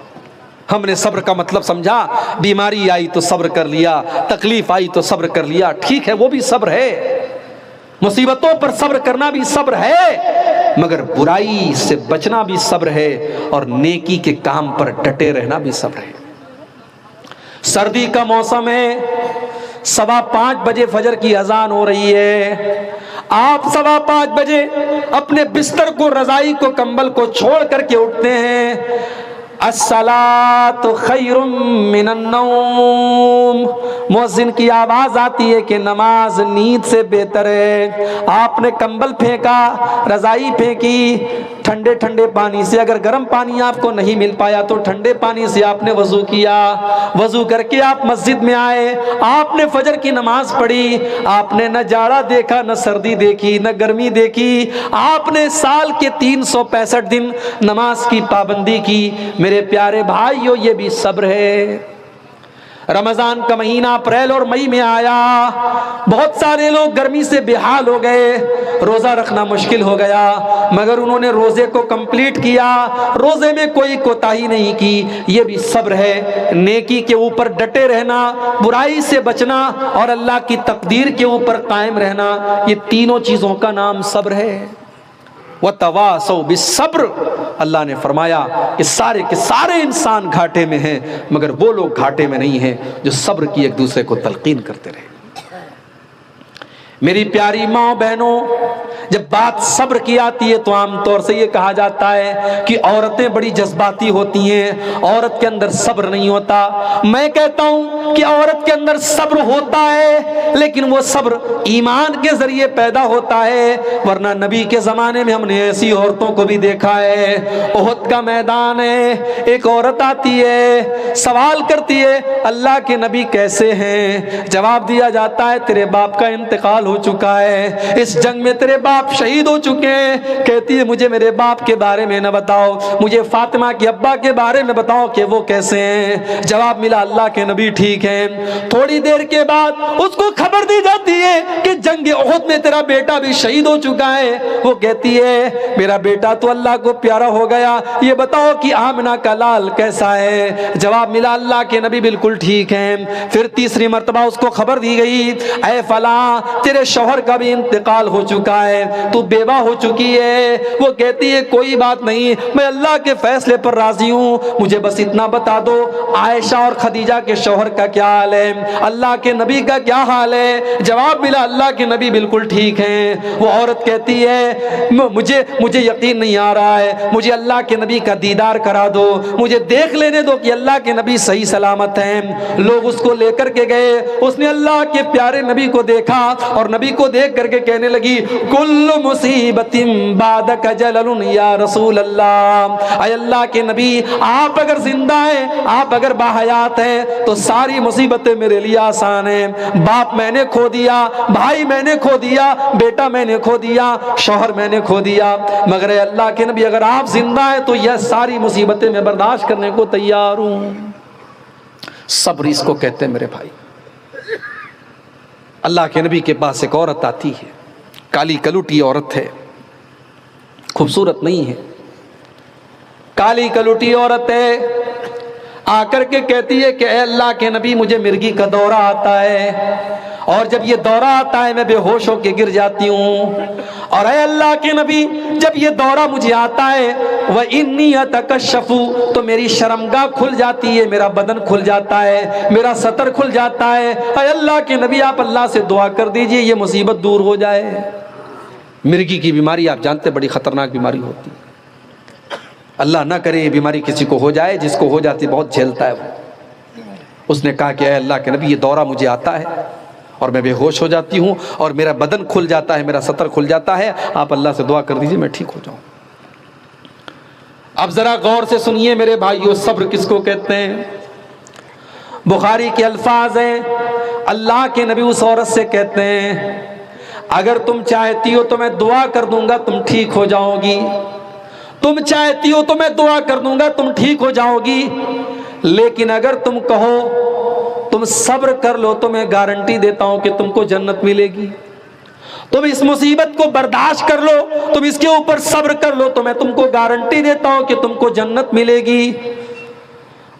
ہم نے صبر کا مطلب سمجھا بیماری آئی تو صبر کر لیا, تکلیف آئی تو صبر کر لیا. ٹھیک ہے, وہ بھی صبر ہے, مصیبتوں پر صبر کرنا بھی صبر ہے, مگر برائی سے بچنا بھی صبر ہے, اور نیکی کے کام پر ڈٹے رہنا بھی صبر ہے. سردی کا موسم ہے, 5:15 بجے فجر کی اذان ہو رہی ہے. آپ 5:15 بجے اپنے بستر کو, رضائی کو, کمبل کو چھوڑ کر کے اٹھتے ہیں. الصلاۃ خیر من النوم, مؤذن کی آواز آتی ہے کہ نماز نیند سے بہتر ہے. آپ نے کمبل پھینکا, رضائی پھینکی, ٹھنڈے ٹھنڈے پانی سے, اگر گرم پانی آپ کو نہیں مل پایا تو ٹھنڈے پانی سے آپ نے وضو کیا. وضو کر کے آپ مسجد میں آئے, آپ نے فجر کی نماز پڑھی. آپ نے نہ جاڑا دیکھا, نہ سردی دیکھی, نہ گرمی دیکھی. آپ نے سال کے 365 دن نماز کی پابندی کی. میرے پیارے بھائیو, یہ بھی صبر ہے. رمضان کا مہینہ اپریل اور مئی میں آیا, بہت سارے لوگ گرمی سے بے حال ہو گئے, روزہ رکھنا مشکل ہو گیا, مگر انہوں نے روزے کو کمپلیٹ کیا, روزے میں کوئی کوتاہی نہیں کی. یہ بھی صبر ہے. نیکی کے اوپر ڈٹے رہنا, برائی سے بچنا, اور اللہ کی تقدیر کے اوپر قائم رہنا, یہ تینوں چیزوں کا نام صبر ہے. وَتَوَاصَوْا بِالصَّبْرِ, اللہ نے فرمایا کہ سارے کے سارے انسان گھاٹے میں ہیں, مگر وہ لوگ گھاٹے میں نہیں ہیں جو صبر کی ایک دوسرے کو تلقین کرتے رہے. میری پیاری ماں بہنوں, جب بات صبر کی آتی ہے تو عام طور سے یہ کہا جاتا ہے کہ عورتیں بڑی جذباتی ہوتی ہیں, عورت کے اندر صبر نہیں ہوتا. میں کہتا ہوں کہ عورت کے اندر صبر ہوتا ہے, لیکن وہ صبر ایمان کے ذریعے پیدا ہوتا ہے, ورنہ نبی کے زمانے میں ہم نے ایسی عورتوں کو بھی دیکھا ہے. احد کا میدان ہے, ایک عورت آتی ہے, سوال کرتی ہے اللہ کے نبی کیسے ہیں؟ جواب دیا جاتا ہے تیرے باپ کا انتقال ہو چکا ہے, اس جنگ میں تیرے باپ شہید ہو چکے ہیں. کہتی ہے مجھے میرے باپ کے بارے میں نہ بتاؤ, مجھے فاطمہ کے ابا کے بارے میں بتاؤ کہ وہ کیسے ہیں. جواب ملا اللہ کے نبی ٹھیک ہیں. تھوڑی دیر کے بعد اس کو خبر دی جاتی ہے کہ جنگ احد میں تیرا بیٹا بھی شہید ہو چکا ہے. وہ کہتی ہے میرا بیٹا تو اللہ کو پیارا ہو گیا, یہ بتاؤ کہ آمنہ کا لال کیسا ہے؟ جواب ملا اللہ کے نبی بالکل ٹھیک ہیں. پھر تیسری مرتبہ اس کو خبر دی گئی اے فلاں تیرے شوہر کا بھی انتقال ہو چکا ہے, تو بیوہ ہو چکی ہے. وہ کہتی ہے کوئی بات نہیں, میں اللہ کے فیصلے پر راضی ہوں, مجھے بس اتنا بتا دو عائشہ اور خدیجہ کے شوہر کا کیا حال ہے, اللہ کے نبی کا کیا حال ہے؟ جواب ملا اللہ کے نبی بالکل ٹھیک ہیں. وہ عورت کہتی ہے مجھے یقین نہیں آ رہا ہے, مجھے اللہ کے نبی کا دیدار کرا دو, مجھے دیکھ لینے دو کہ اللہ کے نبی صحیح سلامت ہیں. لوگ اس کو لے کر کے گئے, اس نے اللہ کے پیارے نبی کو دیکھا اور نبی کو دیکھ کر کے کہنے لگی کل مصیبت بعدک جلل یا رسول اللہ, اے اللہ کے نبی آپ اگر زندہ ہیں, آپ اگر باحیات ہیں تو ساری مصیبتیں میرے لیے آسان ہیں. باپ میں نے کھو دیا, بھائی میں نے کھو دیا, بیٹا میں نے کھو دیا, شوہر میں نے کھو دیا, مگر اے اللہ کے نبی اگر آپ زندہ ہیں تو یہ ساری مصیبتیں میں برداشت کرنے کو تیار ہوں. صبر اس کو کہتے ہیں میرے بھائی. اللہ کے نبی کے پاس ایک عورت آتی ہے, کالی کلوٹی عورت ہے, خوبصورت نہیں ہے, کالی کلوٹی عورت ہے. آ کر کے کہتی ہے کہ اے اللہ کے نبی مجھے مرگی کا دورہ آتا ہے, اور جب یہ دورہ آتا ہے میں بے ہوش ہو کے گر جاتی ہوں, اور اے اللہ کے نبی جب یہ دورہ مجھے آتا ہے وَإِنِّي أَتَكَشَّفُ تو میری شرمگاہ کھل جاتی ہے, میرا بدن کھل جاتا ہے, میرا سطر کھل جاتا ہے. اے اللہ کے نبی آپ اللہ سے دعا کر دیجئے یہ مصیبت دور ہو جائے. مرگی کی بیماری آپ جانتے بڑی خطرناک بیماری ہوتی ہے, اللہ نہ کرے یہ بیماری کسی کو ہو جائے, جس کو ہو جاتی بہت جھیلتا ہے وہ. اس نے کہا کہ اے اللہ کے نبی یہ دورہ مجھے آتا ہے اور میں بے ہوش ہو جاتی ہوں اور میرا بدن کھل جاتا ہے, میرا سطر کھل جاتا ہے, آپ اللہ سے دعا کر دیجئے میں ٹھیک ہو جاؤں. اب ذرا غور سے سنیے میرے بھائیو, صبر کس کو کہتے ہیں؟ بخاری کے الفاظ ہیں, اللہ کے نبی اس عورت سے کہتے ہیں اگر تم چاہتی ہو تو میں دعا کر دوں گا تم ٹھیک ہو جاؤ گی, تم چاہتی ہو تو میں دعا کر دوں گا تم ٹھیک ہو جاؤ گی, لیکن اگر تم کہو تم صبر کر لو تو میں گارنٹی دیتا ہوں کہ تم کو جنت ملے گی، تم اس مصیبت کو برداشت کر لو، تم اس کے اوپر صبر کر لو تو میں تم کو گارنٹی دیتا ہوں کہ تم کو جنت ملے گی۔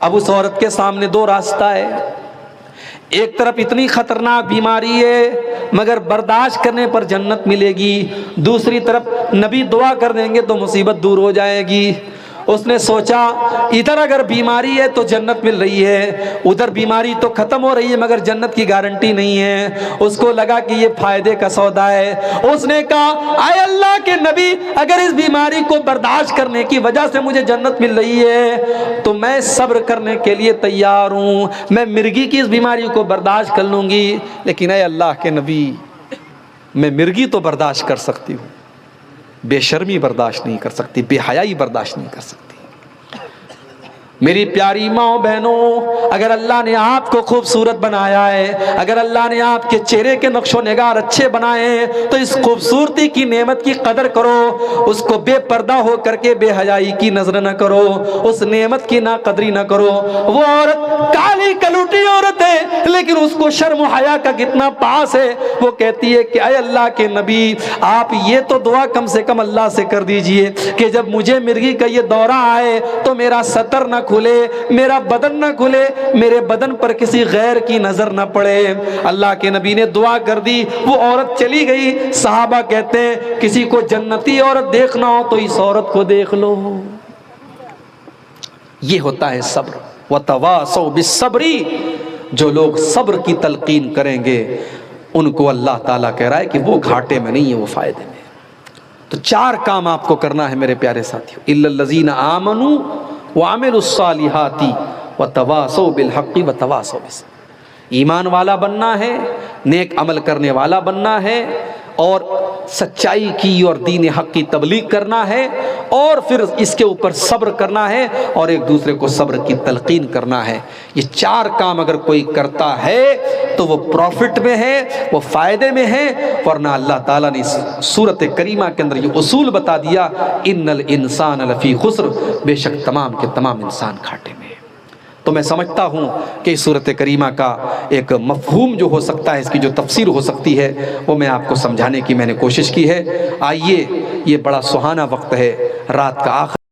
اب اس عورت کے سامنے دو راستہ ہے، ایک طرف اتنی خطرناک بیماری ہے مگر برداشت کرنے پر جنت ملے گی، دوسری طرف نبی دعا کر دیں گے تو مصیبت دور ہو جائے گی۔ اس نے سوچا ادھر اگر بیماری ہے تو جنت مل رہی ہے، ادھر بیماری تو ختم ہو رہی ہے مگر جنت کی گارنٹی نہیں ہے۔ اس کو لگا کہ یہ فائدے کا سودا ہے۔ اس نے کہا اے اللہ کے نبی، اگر اس بیماری کو برداشت کرنے کی وجہ سے مجھے جنت مل رہی ہے تو میں صبر کرنے کے لیے تیار ہوں، میں مرگی کی اس بیماری کو برداشت کر لوں گی، لیکن اے اللہ کے نبی میں مرگی تو برداشت کر سکتی ہوں، بے شرمی برداشت نہیں کر سکتی، بے حیائی برداشت نہیں کر سکتی۔ میری پیاری ماں بہنوں، اگر اللہ نے آپ کو خوبصورت بنایا ہے، اگر اللہ نے آپ کے چہرے کے نقش و نگار اچھے بنائے ہیں تو اس خوبصورتی کی نعمت کی قدر کرو، اس کو بے پردہ ہو کر کے بے حیائی کی نظر نہ کرو، اس نعمت کی ناقدری نہ کرو۔ وہ عورت کالی کلوٹی عورت ہے لیکن اس کو شرم و حیا کا کتنا پاس ہے، وہ کہتی ہے کہ اے اللہ کے نبی آپ یہ تو دعا کم سے کم اللہ سے کر دیجئے کہ جب مجھے مرگی کا یہ دورہ آئے تو میرا سطر نہ کھلے، میرا بدن نہ کھلے، میرے بدن پر کسی غیر کی نظر نہ پڑے۔ اللہ کے نبی نے دعا کر دی، وہ عورت چلی گئی۔ صحابہ کہتے ہیں کسی کو جنتی عورت دیکھنا ہو تو اس عورت کو دیکھ لو۔ یہ ہوتا ہے صبر۔ وَتَوَاصَوْا بِالصَّبْرِ، جو لوگ صبر کی تلقین کریں گے ان کو اللہ تعالیٰ کہہ رہا ہے کہ وہ گھاٹے میں نہیں ہے، وہ فائدے میں۔ تو چار کام آپ کو کرنا ہے میرے پیارے ساتھیو، إِلَّا الَّذِينَ آمَنُوا وَعَمِلُوا الصَّالِحَاتِ وَتَوَاصَوْا بِالْحَقِّ وَتَوَاصَوْا بِالصَّبْرِ۔ ایمان والا بننا ہے، نیک عمل کرنے والا بننا ہے، اور سچائی کی اور دین حق کی تبلیغ کرنا ہے، اور پھر اس کے اوپر صبر کرنا ہے اور ایک دوسرے کو صبر کی تلقین کرنا ہے۔ یہ چار کام اگر کوئی کرتا ہے تو وہ پروفٹ میں ہے، وہ فائدے میں ہے، ورنہ اللہ تعالیٰ نے اس سورت کریمہ کے اندر یہ اصول بتا دیا، ان الانسان لفی خسر، بے شک تمام کے تمام انسان گھاٹے میں۔ تو میں سمجھتا ہوں کہ اس سورت کریمہ کا ایک مفہوم جو ہو سکتا ہے، اس کی جو تفسیر ہو سکتی ہے وہ میں آپ کو سمجھانے کی میں نے کوشش کی ہے۔ آئیے، یہ بڑا سہانا وقت ہے، رات کا آخر